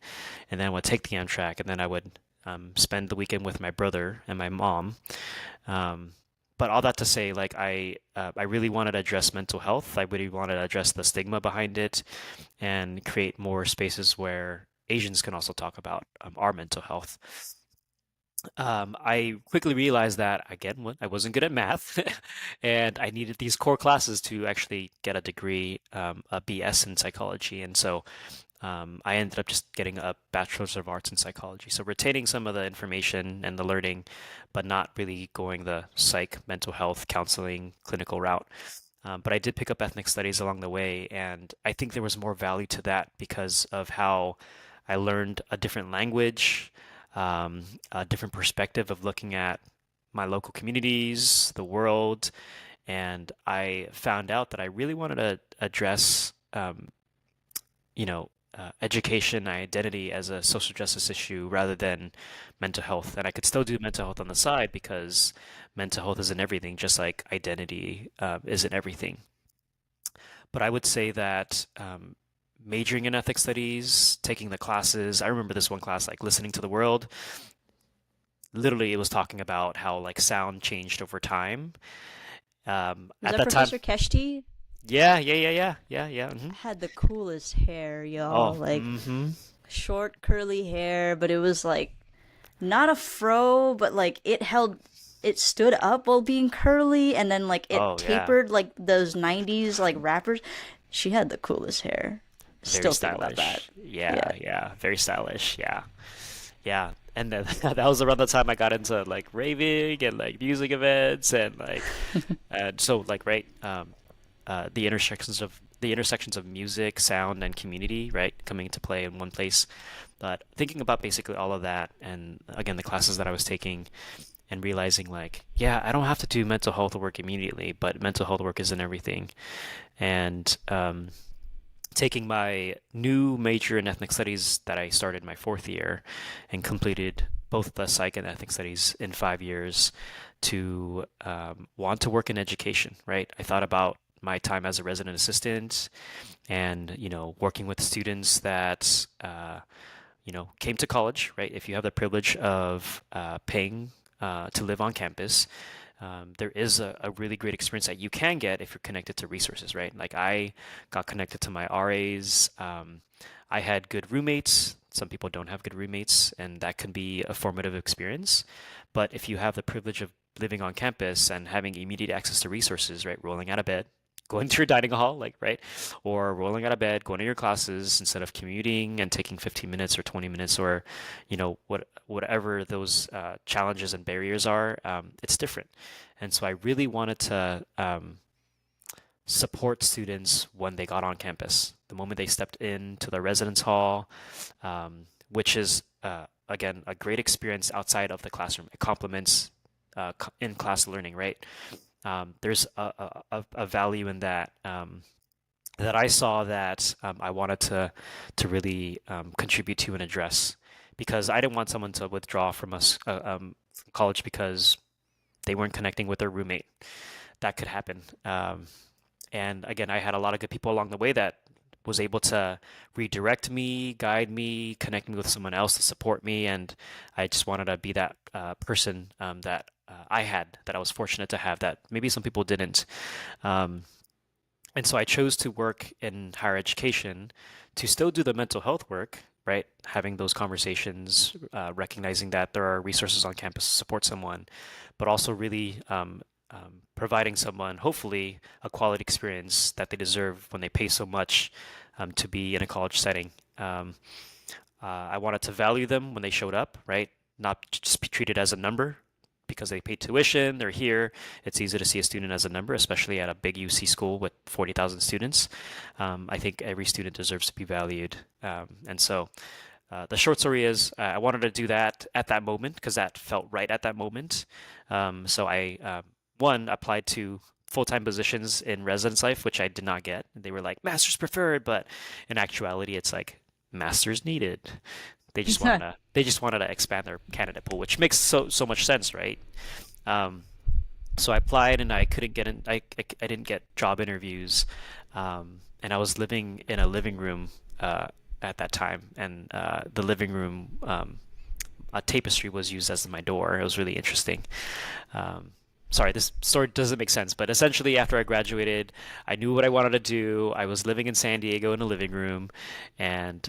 and then I would take the Amtrak, and then I would spend the weekend with my brother and my mom. Um, but all that to say, like I really wanted to address mental health. I really wanted to address the stigma behind it, and create more spaces where Asians can also talk about our mental health. I quickly realized that again, I wasn't good at math, and I needed these core classes to actually get a degree, a BS in psychology. And so I ended up just getting a bachelor's of arts in psychology. So retaining some of the information and the learning, but not really going the psych, mental health, counseling, clinical route. But I did pick up ethnic studies along the way, and I think there was more value to that because of how I learned a different language, a different perspective of looking at my local communities, the world, and I found out that I really wanted to address, education and identity as a social justice issue rather than mental health. And I could still do mental health on the side because mental health isn't everything, just like identity isn't everything. But I would say that majoring in ethics studies, taking the classes, I remember this one class, like listening to the world. Literally, it was talking about how like sound changed over time. Was At that that time, Professor Keshti? yeah. Had the coolest hair, Oh, y'all. Like mm-hmm. short curly hair, but it was like not a fro, but like it stood up while being curly, and then like it Oh yeah, tapered like those 90s like rappers. She had the coolest hair. very Still think about that. stylish. Yeah, Yeah. yeah, very stylish. Yeah, yeah. And then that was around the time I got into like raving and like music events and so like right the intersections of music, sound, and community, right, coming into play in one place. But thinking about basically all of that, and again the classes that I was taking, and realizing like, yeah, I don't have to do mental health work immediately, but mental health work isn't everything. And taking my new major in ethnic studies that I started my fourth year and completed both the psych and ethnic studies in 5 years to want to work in education, right? I thought about my time as a resident assistant and, working with students that, came to college, right? If you have the privilege of paying to live on campus, there is a really great experience that you can get if you're connected to resources, right? Like I got connected to my RAs. I had good roommates. Some people don't have good roommates, and that can be a formative experience. But if you have the privilege of living on campus and having immediate access to resources, right, rolling out of bed, going to your dining hall, like, right, or rolling out of bed, going to your classes instead of commuting and taking 15 minutes or 20 minutes or, whatever those challenges and barriers are, it's different. And so I really wanted to support students when they got on campus, the moment they stepped into the residence hall, which is, again, a great experience outside of the classroom. It complements in-class learning, right? There's a value in that that I saw that I wanted to really contribute to and address because I didn't want someone to withdraw from us from college because they weren't connecting with their roommate. That could happen. And again, I had a lot of good people along the way that was able to redirect me, guide me, connect me with someone else to support me, and I just wanted to be that person that that I was fortunate to have that maybe some people didn't. Um, and so I chose to work in higher education to still do the mental health work, right? Having those conversations, recognizing that there are resources on campus to support someone, but also really providing someone, hopefully, a quality experience that they deserve when they pay so much to be in a college setting. I wanted to value them when they showed up, right? Not just be treated as a number because they paid tuition, they're here. It's easy to see a student as a number, especially at a big UC school with 40,000 students. I think every student deserves to be valued. And so the short story is I wanted to do that at that moment because that felt right at that moment. So I, one, applied to full-time positions in residence life, which I did not get. They were like, master's preferred, but in actuality, it's like master's needed. They just wanted to expand their candidate pool, which makes so much sense, right? Um, so I applied and I couldn't get in. I didn't get job interviews, and I was living in a living room at that time, and the living room a tapestry was used as my door. It was really interesting. Um, Sorry, this story doesn't make sense, but essentially, after I graduated, I knew what I wanted to do. I was living in San Diego in a living room, and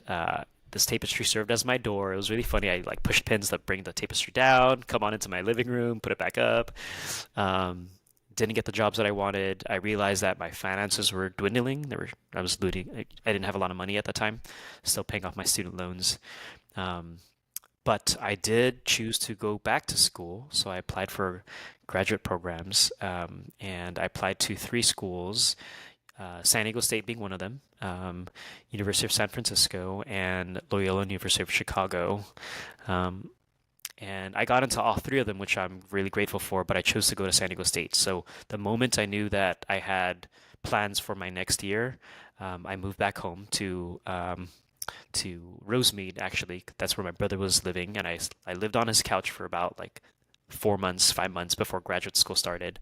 this tapestry served as my door. It was really funny. I like pushed pins that bring the tapestry down, come on into my living room, put it back up. Um, didn't get the jobs that I wanted. I realized that my finances were dwindling. I was looting. I didn't have a lot of money at the time, still paying off my student loans. Um, but I did choose to go back to school, so I applied for graduate programs, and I applied to three schools, San Diego State being one of them, University of San Francisco, and Loyola University of Chicago. Um, and I got into all three of them, which I'm really grateful for, but I chose to go to San Diego State. So the moment I knew that I had plans for my next year, I moved back home to Rosemead, actually. That's where my brother was living, and I lived on his couch for about like 4 months, 5 months before graduate school started,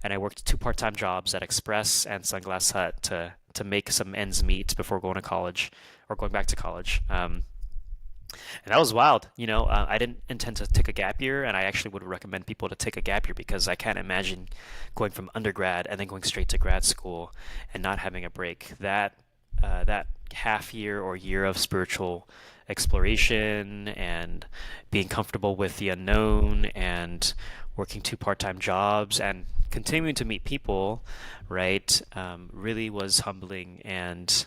and I worked two part-time jobs at Express and Sunglass Hut to make some ends meet before going to college or going back to college. And that was wild. I didn't intend to take a gap year, and I actually would recommend people to take a gap year because I can't imagine going from undergrad and then going straight to grad school and not having a break. That half year or year of spiritual exploration and being comfortable with the unknown and working two part-time jobs and continuing to meet people, right, really was humbling and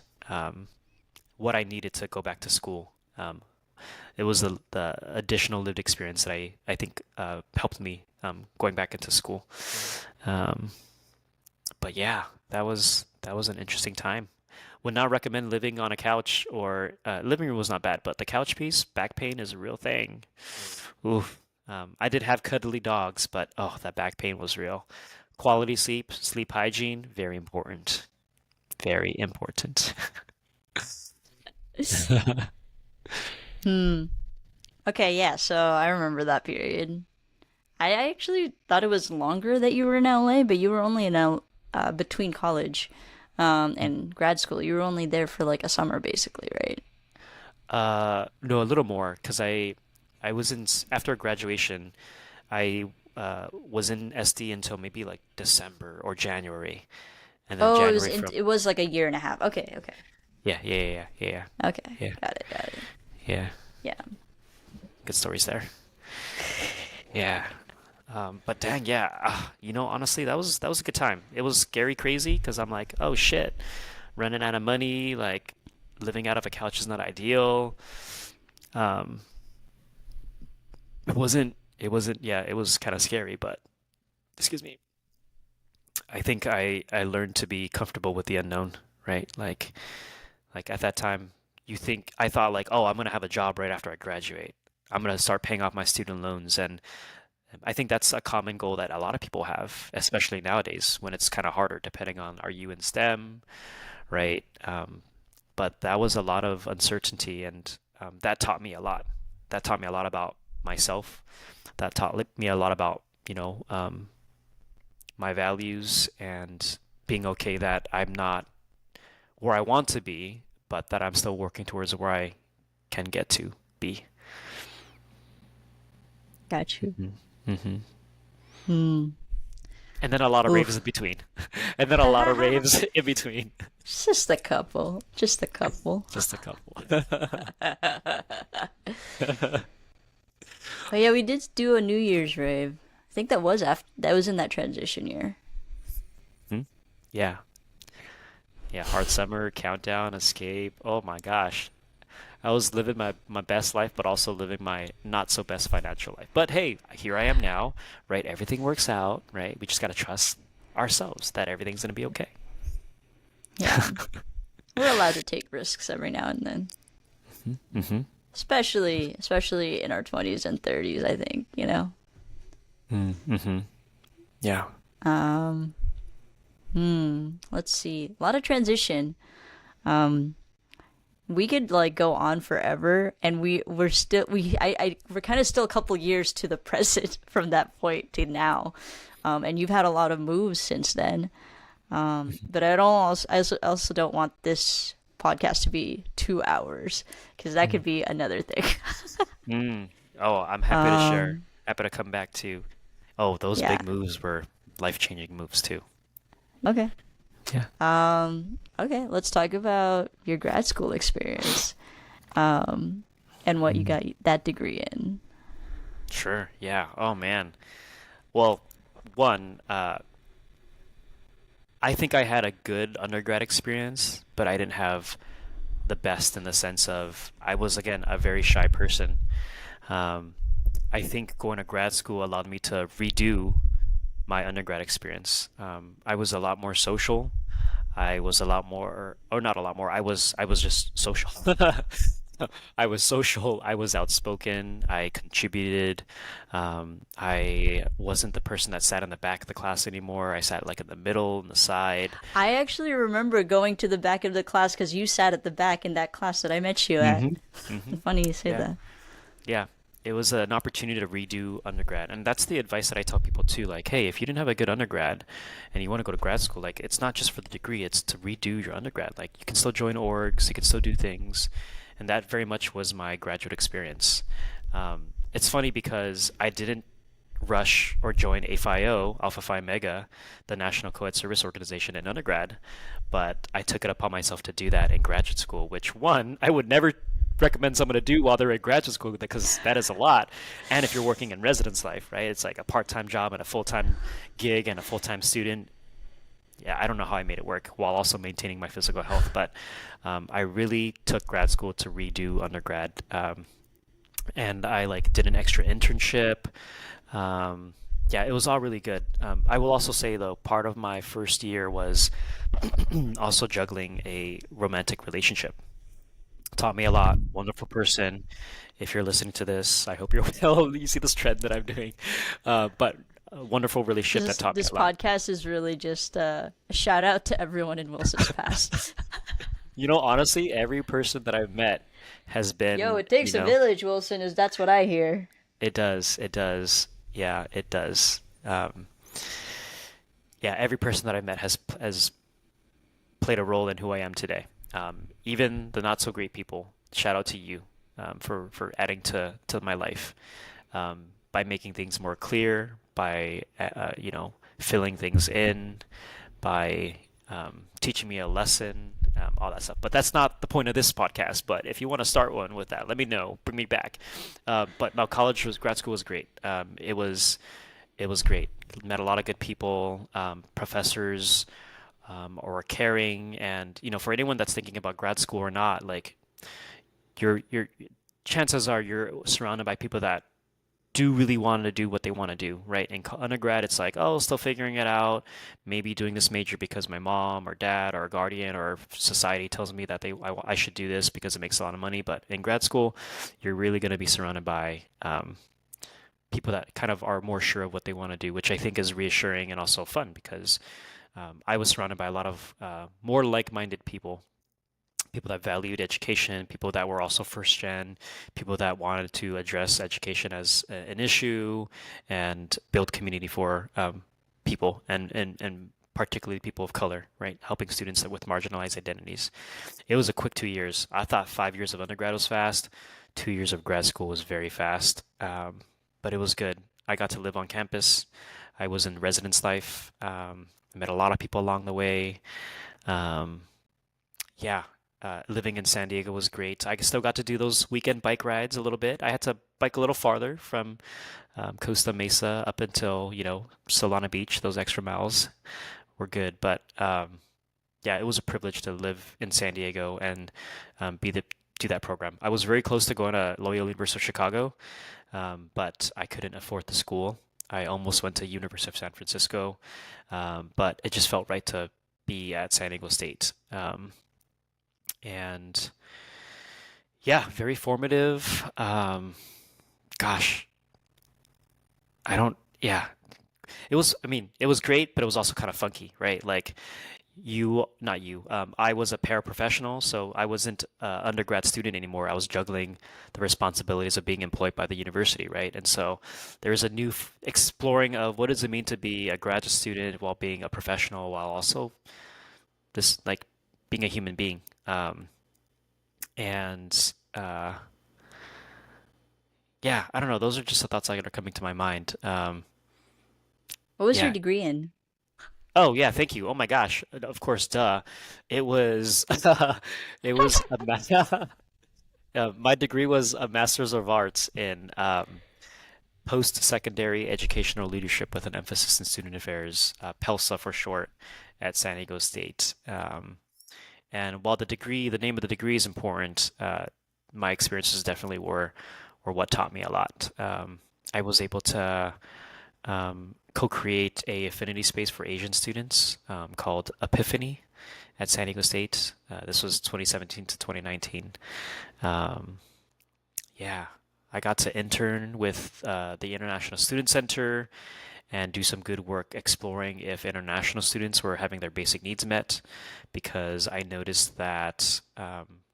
what I needed to go back to school. It was the additional lived experience that I think helped me going back into school. Um, but yeah, that was an interesting time. Would not recommend living on a couch or living room was not bad, but the couch piece, back pain is a real thing. Oof. I did have cuddly dogs, but oh, that back pain was real. Quality sleep, sleep hygiene, very important. Very important. Hmm. Okay, yeah, so I remember that period. I actually thought it was longer that you were in LA, but you were only in between college and grad school. You were only there for like a summer, basically, right? No, a little more, because I was after graduation, I was in SD until maybe like December or January, and then Oh, it was January from it was like a year and a half. Okay, okay, yeah, yeah, yeah, yeah, yeah, okay. yeah, Got it, got it. yeah. Yeah. Good stories there. Yeah. But dang, yeah. Honestly, that was a good time. It was scary, crazy, because I'm like, oh shit, running out of money, like living out of a couch is not ideal. Um, it wasn't, yeah, it was kind of scary, but excuse me. I think I learned to be comfortable with the unknown, right? Like at that time, I thought like, oh, I'm gonna have a job right after I graduate. I'm gonna start paying off my student loans, and I think that's a common goal that a lot of people have, especially nowadays when it's kind of harder, depending on are you in STEM, right? But that was a lot of uncertainty, and that taught me a lot. That taught me a lot about myself. That taught me a lot about, my values and being okay that I'm not where I want to be, but that I'm still working towards where I can get to be. Got you. Hmm. Hmm. Hmm. And then a lot of raves in Oof. between. And then a lot of raves in between. Just a couple. Just a couple. Just a couple. But yeah, we did do a New Year's rave. I think that was in that transition year. Hmm? Yeah. Yeah. Hard Summer, Countdown, Escape. Oh my gosh. I was living my best life, but also living my not so best financial life. But hey, here I am now, right? Everything works out, right? We just got to trust ourselves that everything's going to be okay. Yeah. We're allowed to take risks every now and then. Mm-hmm. Especially in our 20s and 30s, I think, you know. Mm-hmm. Yeah. Um, let's see. A lot of transition. Um, we could like go on forever and we're still we're kind of still a couple years to the present from that point to now. And you've had a lot of moves since then. But I also don't want this podcast to be 2 hours because that could be another thing. Mm. Oh, I'm happy to share. um, Happy to come back to. Oh, those yeah. big moves were life-changing moves too. Okay. Yeah. Okay, let's talk about your grad school experience, and what you Mm. got that degree in. Sure. Yeah. Oh man. Well, one, I think I had a good undergrad experience, but I didn't have the best in the sense of I was again a very shy person. Um, I think going to grad school allowed me to redo my undergrad experience. I was a lot more social. I was a lot more, or not a lot more. I was just social. I was social. I was outspoken. I contributed. I wasn't the person that sat in the back of the class anymore. I sat like in the middle and the side. I actually remember going to the back of the class because you sat at the back in that class that I met you at. Hmm. Hmm. Funny you say Yeah. that. Yeah. It was an opportunity to redo undergrad. And that's the advice that I tell people too. Like, hey, if you didn't have a good undergrad and you want to go to grad school, like, it's not just for the degree, it's to redo your undergrad. Like, you can still join orgs, you can still do things. And that very much was my graduate experience. It's funny because I didn't rush or join AFIO, Alpha Phi Mega, the National Co-ed Service Organization in undergrad, but I took it upon myself to do that in graduate school, which one, I would never recommend someone to do while they're in graduate school because that is a lot. And if you're working in residence life, right, it's like a part-time job and a full-time gig and a full-time student. Yeah, I don't know how I made it work while also maintaining my physical health, but I really took grad school to redo undergrad, and I like did an extra internship. Um, yeah, it was all really good. I will also say though, part of my first year was also juggling a romantic relationship. Taught me a lot. Wonderful person. If you're listening to this, I hope you're well. You see this trend that I'm doing, but a wonderful relationship that taught me This a lot. podcast is really just a shout out to everyone in Wilson's past. You know, honestly, every person that I've met has Yo, been, it takes a village, Wilson. Is that's what I hear. it does, it does. Yeah, it does. Yeah, every person that I've met has played a role in who I am today. Even the not so great people. Shout out to you for adding to my life by making things more clear, by filling things in, by teaching me a lesson, all that stuff. But that's not the point of this podcast. But if you want to start one with that, let me know. Bring me back. But no, grad school was great. It was great. Met a lot of good people, professors, or caring, and for anyone that's thinking about grad school or not, like your chances are you're surrounded by people that do really want to do what they want to do, right? In undergrad, it's like, oh, still figuring it out. Maybe doing this major because my mom or dad or guardian or society tells me that I should do this because it makes a lot of money. But in grad school, you're really going to be surrounded by people that kind of are more sure of what they want to do, which I think is reassuring and also fun because I was surrounded by a lot of more like-minded people, people that valued education, people that were also first gen, people that wanted to address education as an issue and build community for people and particularly people of color, right? Helping students with marginalized identities. It was a quick 2 years. I thought 5 years of undergrad was fast. 2 years of grad school was very fast, but it was good. I got to live on campus. I was in residence life. I met a lot of people along the way. Um, yeah, living in San Diego was great. I still got to do those weekend bike rides a little bit. I had to bike a little farther from Costa Mesa up until, Solana Beach. Those extra miles were good. But yeah, it was a privilege to live in San Diego and do that program. I was very close to going to Loyola University of Chicago, but I couldn't afford the school. I almost went to University of San Francisco, but it just felt right to be at San Diego State. And yeah, very formative. Gosh, I don't, yeah, I mean, it was great, but it was also kind of funky, right? Like not you, I was a paraprofessional, so I wasn't an undergrad student anymore. I was juggling the responsibilities of being employed by the university, right? And so there's a new exploring of what does it mean to be a graduate student while being a professional, while also this like being a human being. And yeah, I don't know. Those are just the thoughts that are coming to my mind. What was your Yeah. degree in? Oh yeah, thank you. Oh my gosh. Of course, duh. It was it was my degree was a Master's of Arts in post-secondary educational leadership with an emphasis in student affairs, PELSA for short, at San Diego State. And while the name of the degree is important, my experiences definitely were what taught me a lot. I was able to co-create a affinity space for Asian students called Epiphany at San Diego State. This was 2017 to 2019. Um, yeah, I got to intern with the International Student Center and do some good work exploring if international students were having their basic needs met, because I noticed that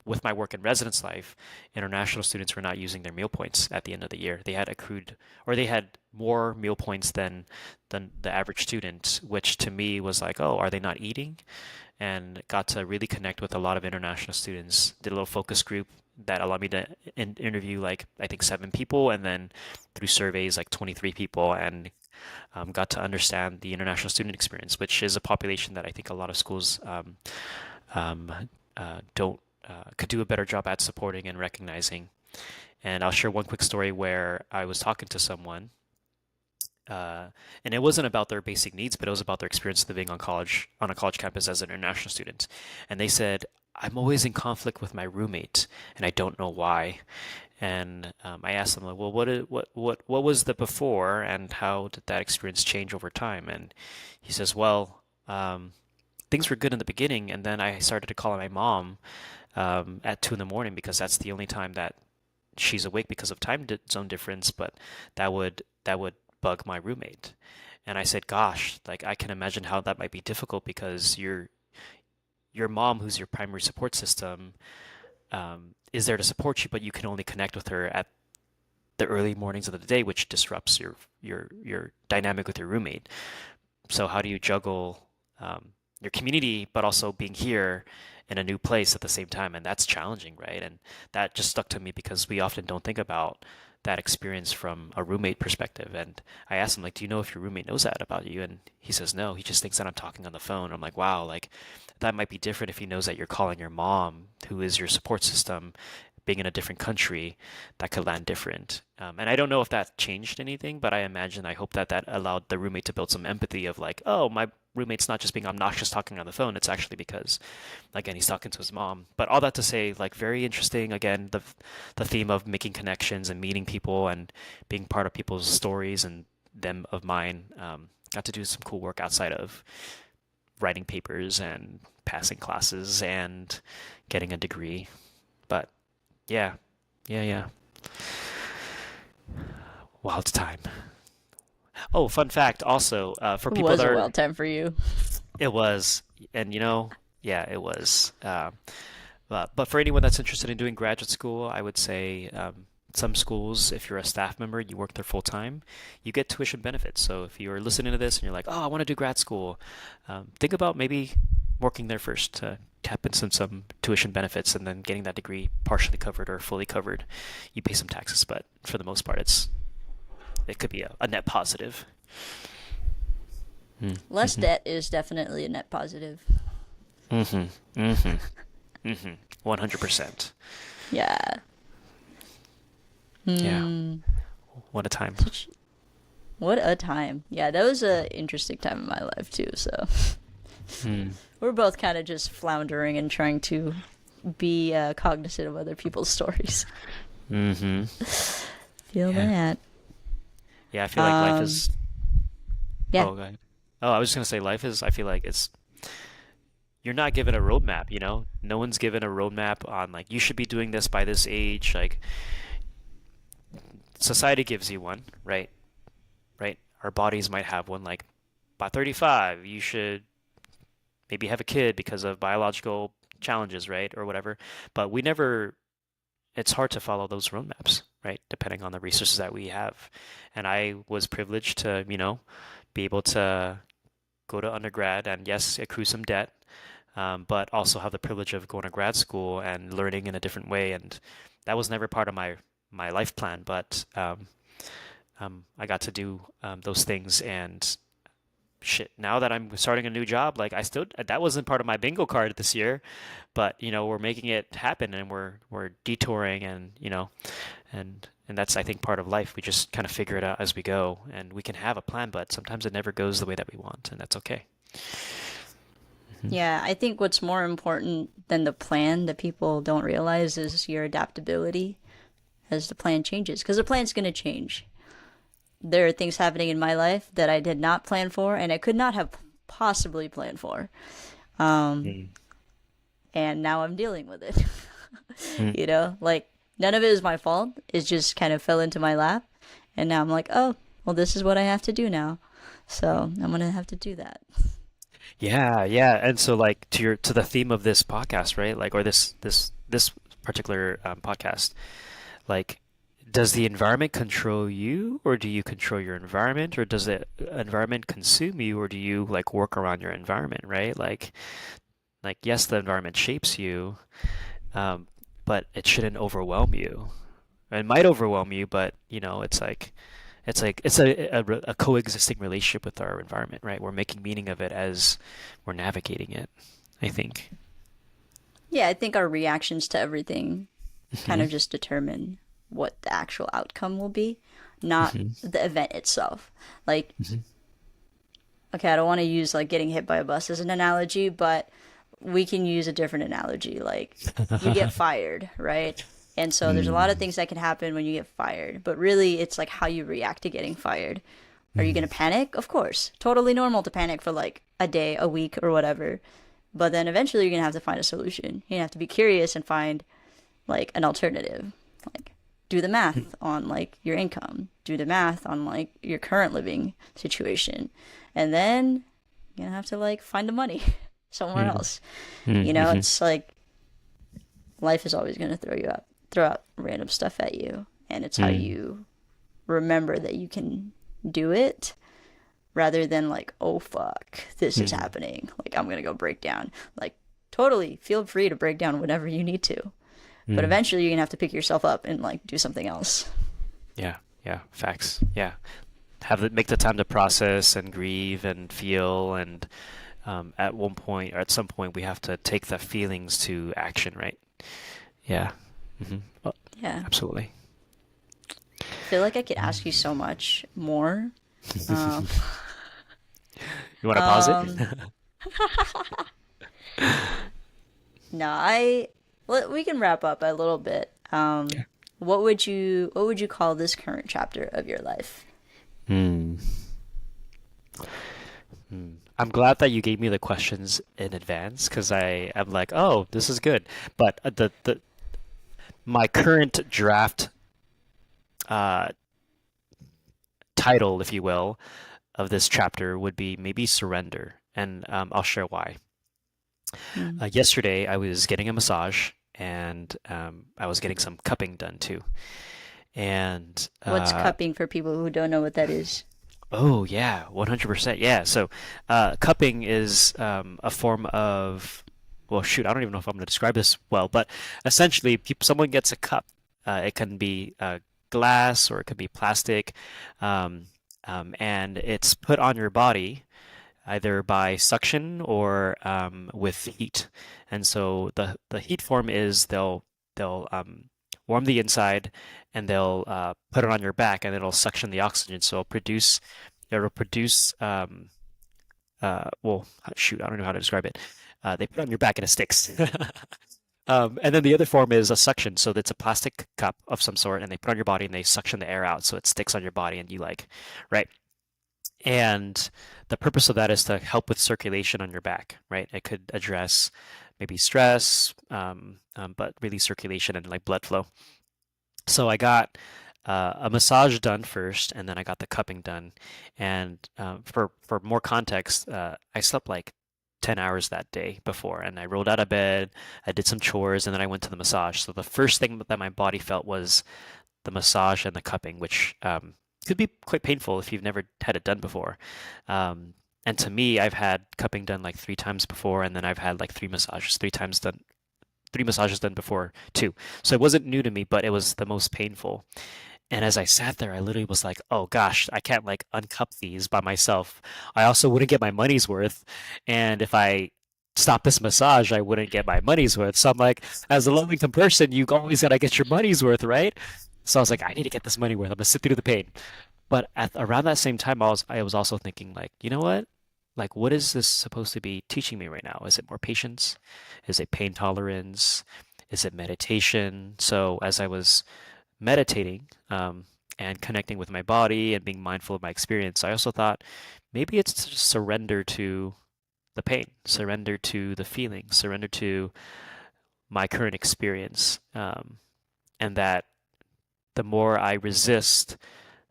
with my work in residence life, international students were not using their meal points at the end of the year. They had accrued, or they had more meal points than the average student, which to me was like, oh, are they not eating? And got to really connect with a lot of international students. Did a little focus group that allowed me to interview like I think 7 people, and then through surveys like 23 people, and got to understand the international student experience, which is a population that I think a lot of schools don't could do a better job at supporting and recognizing. And I'll share one quick story where I was talking to someone, uh, and it wasn't about their basic needs, but it was about their experience living on a college campus as an international student. And they said, "I'm always in conflict with my roommate, and I don't know why." And I asked them, like, "Well, what was the before, and how did that experience change over time?" And he says, "Well, things were good in the beginning, and then I started to call my mom at 2 in the morning because that's the only time that she's awake because of zone difference, but that would bug my roommate." And I said, "Gosh, like I can imagine how that might be difficult because your mom, who's your primary support system, is there to support you, but you can only connect with her at the early mornings of the day, which disrupts your dynamic with your roommate. So how do you juggle your community, but also being here in a new place at the same time?" And that's challenging, right? And that just stuck to me because we often don't think about that experience from a roommate perspective. And I asked him, like, "Do you know if your roommate knows that about you?" And he says, "No, he just thinks that I'm talking on the phone." I'm like, wow, like that might be different if he knows that you're calling your mom, who is your support system, being in a different country, that could land different. And I don't know if that changed anything, but I hope that that allowed the roommate to build some empathy of like, oh, my roommate's not just being obnoxious talking on the phone. It's actually because, again, he's talking to his mom. But all that to say, like, very interesting. Again, the theme of making connections and meeting people and being part of people's stories and them of mine. Got to do some cool work outside of writing papers and passing classes and getting a degree. But yeah, yeah. Wild time. Oh, fun fact also, for It people was that a are, wild time for you. it was, and yeah, it was. But for anyone that's interested in doing graduate school, I would say some schools, if you're a staff member, you work there full time, you get tuition benefits. So if you're listening to this and you're like, oh, I want to do grad school, think about maybe working there first to tap into some tuition benefits and then getting that degree partially covered or fully covered. You pay some taxes, but for the most part, it could be a net positive. Less Mm-hmm. debt is definitely a net positive. Mm-hmm. Mm-hmm. Mm-hmm. 100%. Yeah. Yeah. Hmm. What a time. Such, what a time. Yeah, that was a interesting time in my life too. So Mm. we're both kind of just floundering and trying to be cognizant of other people's stories. Mm-hmm. Feel Yeah. that. Yeah, I feel like life Um. is. Yeah. Oh, go ahead. Oh, I was just gonna say life is. I feel like you're not given a roadmap, you know? No one's given a roadmap on like you should be doing this by this age. Like society gives you one, right? Right? Our bodies might have one like by 35, you should maybe have a kid because of biological challenges, right? Or whatever. But we never, it's hard to follow those roadmaps, right? Depending on the resources that we have. And I was privileged to, be able to go to undergrad and yes, accrue some debt, but also have the privilege of going to grad school and learning in a different way. And that was never part of my life plan, but I got to do those things. And shit, now that I'm starting a new job, like I still that wasn't part of my bingo card this year, but we're making it happen and we're detouring and and that's I think part of life. We just kind of figure it out as we go, and we can have a plan, but sometimes it never goes the way that we want, and that's okay. Hmm. Yeah, I think what's more important than the plan that people don't realize is your adaptability as the plan changes. Because the plan's going to change. There are things happening in my life that I did not plan for and I could not have possibly planned for. Um, Mm. and now I'm dealing with it. Mm. Like none of it is my fault. It just kind of fell into my lap. And now I'm like, oh, well, this is what I have to do now. So I'm going to have to do that. Yeah, yeah. And so like to the theme of this podcast, right? Like or this particular podcast, like does the environment control you or do you control your environment or does the environment consume you or do you like work around your environment, right? Like yes, the environment shapes you, um, but it shouldn't overwhelm you. It might overwhelm you, but it's a coexisting relationship with our environment, right? We're making meaning of it as we're navigating it, I think. Yeah, I think our reactions to everything kind Hmm. of just determine what the actual outcome will be, not Hmm. the event itself. Like, Hmm. okay, I don't want to use like getting hit by a bus as an analogy, but we can use a different analogy. Like, you get fired, right? And so there's a lot of Mm. things that can happen when you get fired, but really it's like how you react to getting fired. Are you going to Hmm. panic? Of course. Totally normal to panic for like a day, a week, or whatever. But then eventually you're going to have to find a solution. You have to be curious and find like an alternative. Like, do the math on like your income, do the math on like your current living situation, and then you're gonna have to like find the money somewhere Mm. else. You know, Mm. it's like life is always gonna throw out random stuff at you, and it's how Mm. you remember that you can do it rather than like, oh fuck, this is Mm. happening. Like I'm gonna go break down. Like totally feel free to break down whenever you need to. But Mm. eventually you're gonna have to pick yourself up and like do something else. Yeah, yeah, facts. Yeah. Make the time to process and grieve and feel, and at one point or at some point we have to take the feelings to action, right? Yeah. Hmm. Yeah. Absolutely. I feel like I could ask you so much more. Um, You want to pause it? um, no, I we can wrap up a little bit. Yeah. What would you call this current chapter of your life? Hmm. Hmm. I'm glad that you gave me the questions in advance because I am like, oh, this is good. But the my current draft uh, title, if you will, of this chapter would be maybe surrender, and I'll share why. Hmm. Yesterday, I was getting a massage, and I was getting some cupping done too. And What's cupping for people who don't know what that is? oh yeah, 100%. Yeah. So cupping is a form of, well, shoot, I don't even know if I'm going to describe this well, but essentially, someone gets a cup. It can be glass or it could be plastic, um, and it's put on your body either by suction or with heat. And so the heat form is they'll warm the inside and they'll put it on your back and it'll suction the oxygen. So it'll produce well, shoot, I don't know how to describe it. They put it on your back and it sticks. And then the other form is a suction. So it's a plastic cup of some sort, and they put it on your body and they suction the air out so it sticks on your body and you like, right? And the purpose of that is to help with circulation on your back, right? It could address maybe stress, but really circulation and like blood flow. So I got a massage done first, and then I got the cupping done. And for more context, I slept like 10 hours that day before, and I rolled out of bed, I did some chores, and then I went to the massage. So the first thing that my body felt was the massage and the cupping, which could be quite painful if you've never had it done before. Um, and to me, I've had cupping done like 3 times before, and then I've had like three massages done before too. So it wasn't new to me, but it was the most painful. And as I sat there, I literally was like, oh gosh, I can't like uncup these by myself. I also wouldn't get my money's worth. And if I stop this massage, I wouldn't get my money's worth. So I'm like, as a low income person, you always got to get your money's worth, right? So I was like, I need to get this money worth. I'm gonna sit through the pain. But around that same time, I was also thinking like, you know what? Like, what is this supposed to be teaching me right now? Is it more patience? Is it pain tolerance? Is it meditation? So as I was meditating and connecting with my body and being mindful of my experience, I also thought maybe it's to just surrender to the pain, surrender to the feeling, surrender to my current experience, and that the more I resist,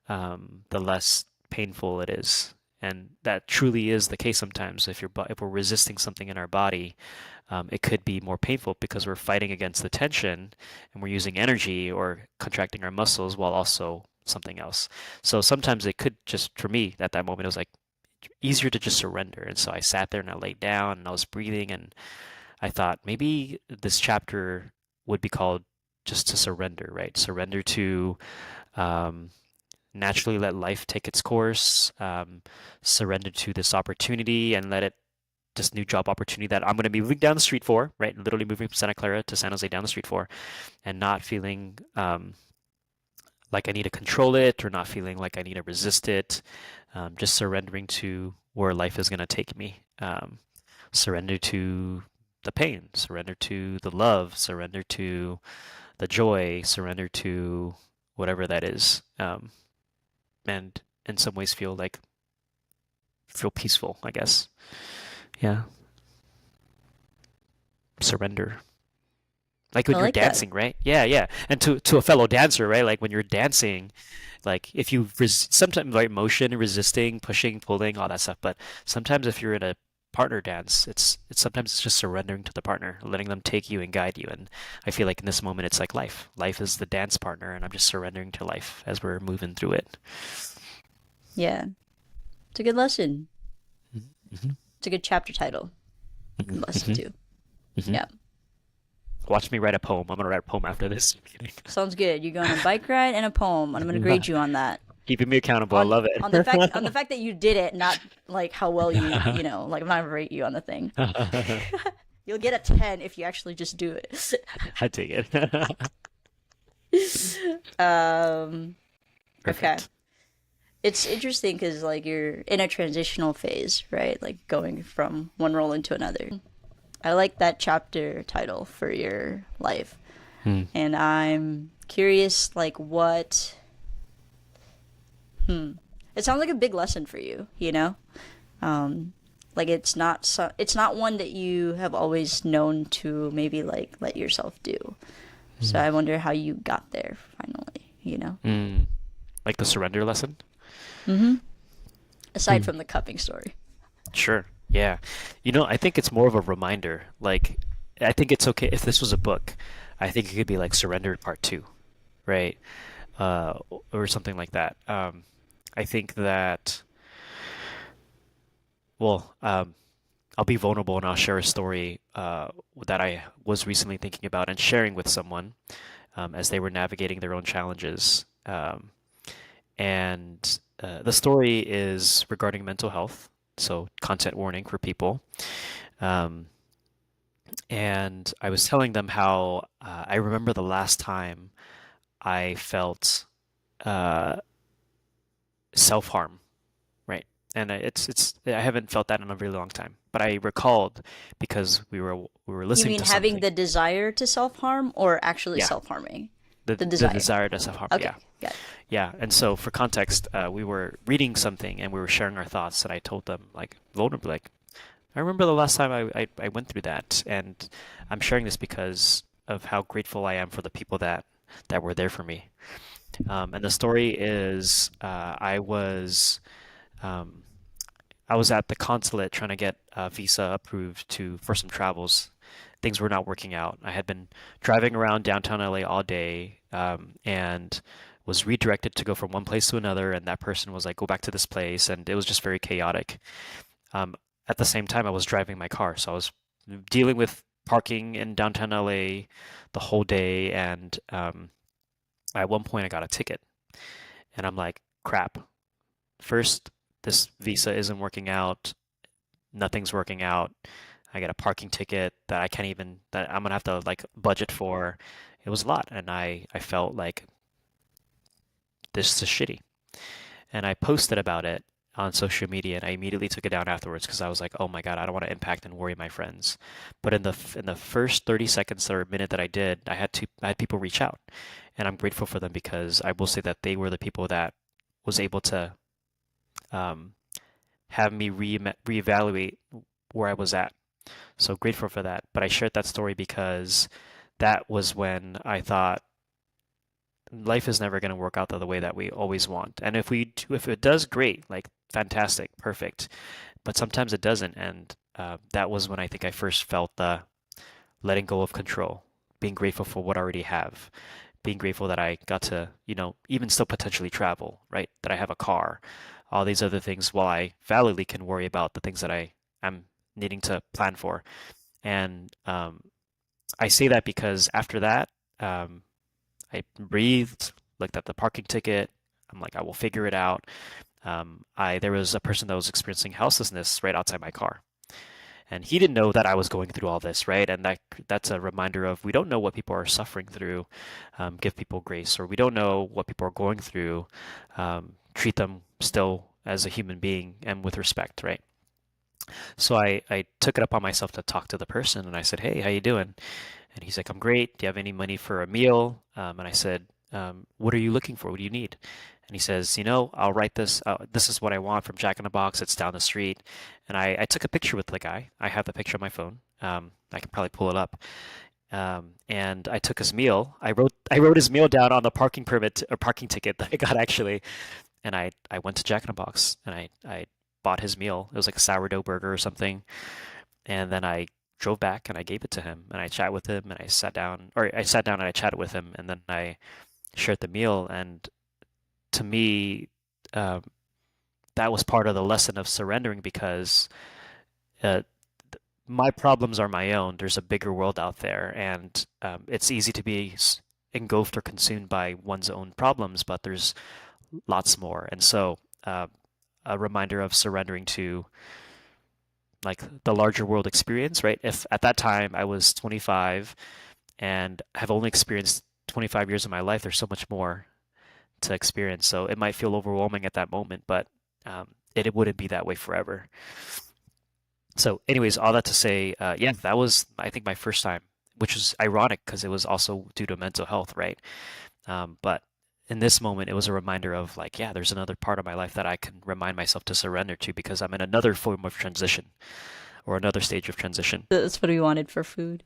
the less painful it is. And that truly is the case sometimes. If we're resisting something in our body, it could be more painful because we're fighting against the tension and we're using energy or contracting our muscles while also something else. So sometimes it could just, for me, at that moment, it was like easier to just surrender. And so I sat there and I laid down and I was breathing and I thought maybe this chapter would be called just to surrender, right? Surrender to um, naturally let life take its course, surrender to this opportunity and let it this new job opportunity that I'm going to be moving down the street for, right? Literally moving from Santa Clara to San Jose down the street for, and not feeling like I need to control it or not feeling like I need to resist it. Just surrendering to where life is going to take me. Surrender to the pain, surrender to the love, surrender to the joy, surrender to whatever that is. And in some ways feel peaceful, I guess. Yeah, surrender. Like I when you're like that. dancing, right? Yeah, yeah. And to a fellow dancer, right? Like when you're dancing, like if you sometimes like motion, resisting, pushing, pulling, all that stuff. But sometimes if you're in a partner dance, it's sometimes it's just surrendering to the partner, letting them take you and guide you. And I feel like in this moment, it's like life. Life is the dance partner, and I'm just surrendering to life as we're moving through it. Yeah, it's a good lesson. Hmm. It's a good chapter title. Hmm. Lesson Hmm. two. Hmm. Yeah, Watch me write a poem. I'm gonna write a poem after this. I'm kidding. sounds good. You go on a bike ride and a poem, and I'm gonna grade you on that. Keeping me accountable. I On love on the fact that you did it, not like how well you know, like I'm not gonna rate you on the thing. it. You'll get a 10 if you actually just do it. I take it. um, okay. Perfect. It's interesting because like you're in a transitional phase, right? Like going from one role into another. I like that chapter title for your life, Hmm. and I'm curious, like what. It sounds like a big lesson for you, you know. Like it's not one that you have always known to maybe like let yourself do. So Hmm. I wonder how you got there finally, you know. Mm. Like the surrender lesson? Aside Hmm. from the cupping story. Sure. Yeah. I think it's more of a reminder. Like, I think it's okay if this was a book. I think it could be like Surrender Part Two, right? Or something like that. I think that, well, I'll be vulnerable and I'll share a story that I was recently thinking about and sharing with someone as they were navigating their own challenges. And the story is regarding mental health, so content warning for people. Um, and I was telling them how I remember the last time I felt uh, self-harm, right? And it's I haven't felt that in a really long time, but I recalled because we were You listening mean to having something. the desire to self harm or actually Yeah, self harming? The the desire. desire to self-harm. Okay, Yeah, got it. yeah. And so for context, we were reading something and we were sharing our thoughts, and I told them like vulnerably, like I remember the last time I went through that, and I'm sharing this because of how grateful I am for the people that were there for me. And the story is um, I was at the consulate trying to get a visa approved to for some travels. Things were not working out. I had been driving around downtown LA all day, and was redirected to go from one place to another, and that person was like, "Go back to this place," and it was just very chaotic. Um, at the same time, I was driving my car, so I was dealing with parking in downtown LA the whole day, and at one point I got a ticket, and I'm like, "Crap! First, this visa isn't working out. Nothing's working out. I get a parking ticket that I'm gonna have to like budget for. It was a lot, and I felt like this is shitty. And I posted about it on social media, and I immediately took it down afterwards because I was like, oh my God, I don't want to impact and worry my friends. But in the first 30 seconds or a minute that I did, I had people reach out, and I'm grateful for them because I will say that they were the people that was able to um, have me reevaluate where I was at. So grateful for that. But I shared that story because that was when I thought life is never going to work out the way that we always want. And if it does, great, like fantastic, perfect. But sometimes it doesn't. And that was when I think I first felt the letting go of control, being grateful for what I already have, being grateful that I got to, even still potentially travel, right? That I have a car, all these other things while I validly can worry about the things that I am needing to plan for. And I say that because after that, um, I breathed, looked at the parking ticket. I'm like, I will figure it out. I There was a person that was experiencing houselessness right outside my car, And he didn't know that I was going through all this, right? And that's a reminder of we don't know what people are suffering through. Give people grace, or we don't know what people are going through. Treat them still as a human being and with respect, right? So I took it upon myself to talk to the person, and I said, "Hey, how you doing?" And he's like, "I'm great. Do you have any money for a meal?" And I said, "What are you looking for? What do you need?" And he says, "I'll write this. This is what I want from Jack in the Box. It's down the street." And I took a picture with the guy. I have the picture on my phone. I can probably pull it up. And I took his meal. I wrote his meal down on the parking permit or parking ticket that I got actually. And I went to Jack in the Box and I bought his meal. It was like a sourdough burger or something. And then I drove back and I gave it to him and I chat with him and I sat down and I chatted with him and then I shared the meal. And to me, um, that was part of the lesson of surrendering because uh, my problems are my own. There's a bigger world out there, and it's easy to be engulfed or consumed by one's own problems, but there's lots more. And so, a reminder of surrendering to like the larger world experience, right? If at that time I was 25 and have only experienced 25 years of my life, there's so much more to experience. So it might feel overwhelming at that moment, but it wouldn't be that way forever. So, anyways, all that to say, yeah, that was, I think, my first time, which is ironic because it was also due to mental health, right? But in this moment, it was a reminder of like, yeah, there's another part of my life that I can remind myself to surrender to because I'm in another form of transition or another stage of transition. That's what we wanted for food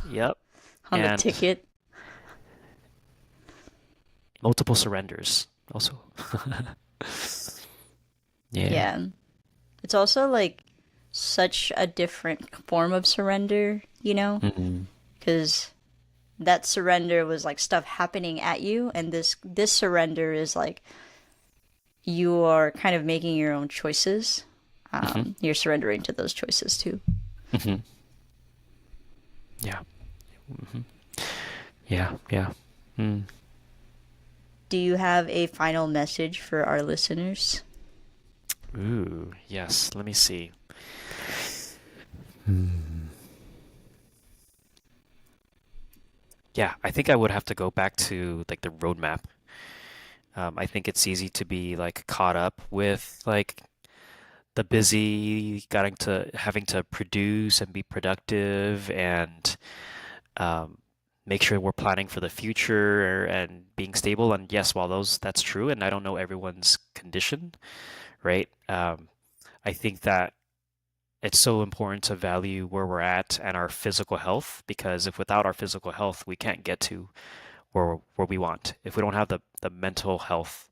Yep. on the And ticket. multiple surrenders also. Yeah. Yeah. It's also like such a different form of surrender, you know? Hmm. Because that surrender was like stuff happening at you, and this surrender is like you are kind of making your own choices. Hmm. You're surrendering to those choices too. Hmm. Yeah. Hmm. Yeah. Yeah. Mm. Do you have a final message for our listeners? Ooh, yes. Let me see. Yeah, I think I would have to go back to like the roadmap. I think it's easy to be like caught up with like the busy, getting to having to produce and be productive and um, make sure we're planning for the future and being stable. And yes, while that's true, and I don't know everyone's condition, right? I think that it's so important to value where we're at and our physical health because if without our physical health, we can't get to where we want. If we don't have the mental health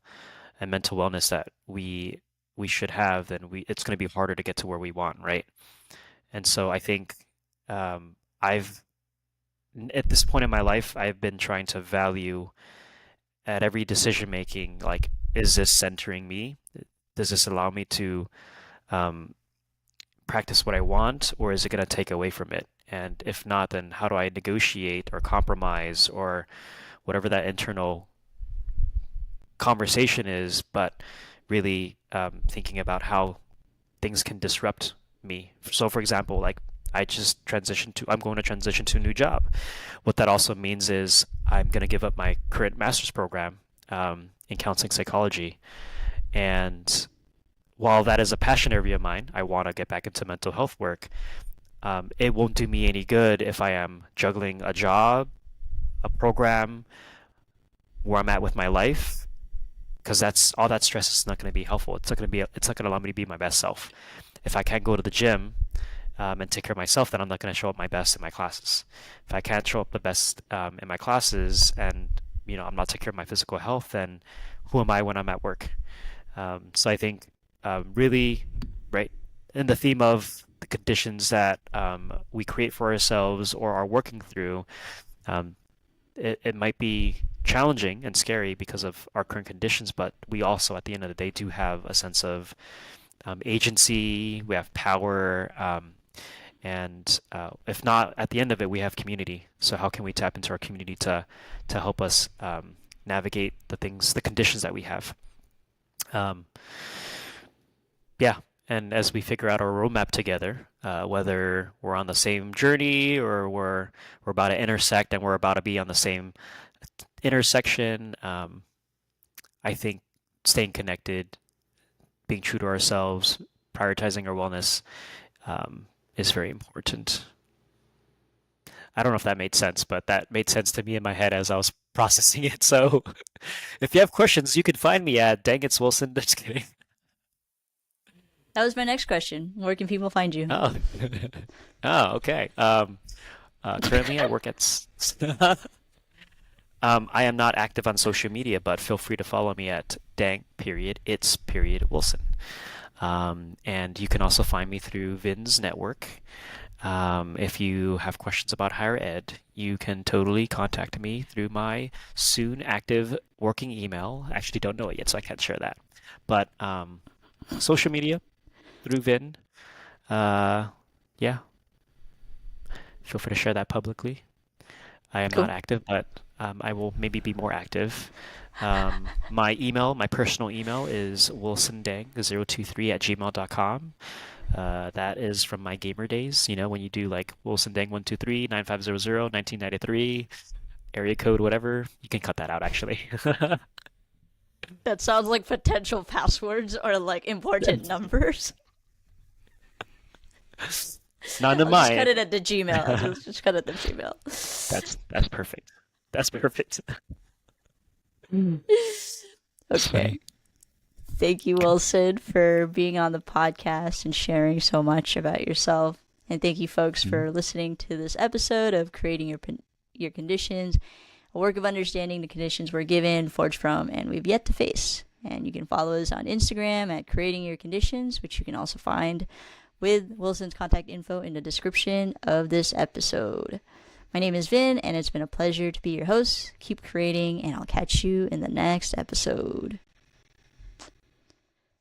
and mental wellness that we should have, then we it's going to be harder to get to where we want, right? And so I think I've at this point in my life, I've been trying to value at every decision making, like, is this centering me? Does this allow me to um, practice what I want, or is it going to take away from it? And if not, then how do I negotiate or compromise or whatever that internal conversation is, but really thinking about how things can disrupt me. So, for example, like I'm going to transition to a new job. What that also means is I'm going to give up my current master's program in counseling psychology. And while that is a passion area of mine, I want to get back into mental health work. It won't do me any good if I am juggling a job, a program, where I'm at with my life, because that's all that stress is not going to be helpful. It's not going to allow me to be my best self. If I can't go to the gym and take care of myself, then I'm not going to show up my best in my classes. If I can't show up the best in my classes, and I'm not taking care of my physical health, then who am I when I'm at work? So I think really, right, in the theme of the conditions that we create for ourselves or are working through, um, it might be challenging and scary because of our current conditions, but we also, at the end of the day, do have a sense of agency, we have power, and if not, at the end of it, we have community. So how can we tap into our community to help us navigate the conditions that we have? Um, yeah, and as we figure out our roadmap together, whether we're on the same journey or we're about to intersect and we're about to be on the same intersection, I think staying connected, being true to ourselves, prioritizing our wellness, is very important. I don't know if that made sense, but that made sense to me in my head as I was processing it. So if you have questions, you can find me at Deng it's Wilson. Just kidding. That was my next question. Where can people find you? Oh, oh, okay. Currently, I work at. I am not active on social media, but feel free to follow me at Deng period it's period Wilson. And you can also find me through Vin's network. If you have questions about higher ed, you can totally contact me through my soon active working email. I actually don't know it yet, so I can't share that. But social media through Vin. Uh, yeah, feel free to share that publicly. I am not Cool. active, but I will maybe be more active. My personal email is wilsondeng023 at gmail.com. That is from my gamer days, when you do like wilsondeng123 9500 1993 area code, whatever. You can cut that out, actually. That sounds like potential passwords or like important numbers. None of I'll just mine. cut it at the Gmail. I'll just cut it at the Gmail. That's perfect. That's perfect. It's Okay. funny. Thank you, Wilson, for being on the podcast and sharing so much about yourself. And thank you, folks, Mhm. for listening to this episode of Creating Your Conditions, a work of understanding the conditions we're given, forged from, and we've yet to face. And you can follow us on Instagram at Creating Your Conditions, which you can also find with Wilson's contact info in the description of this episode. My name is Vin, and it's been a pleasure to be your host. Keep creating, and I'll catch you in the next episode.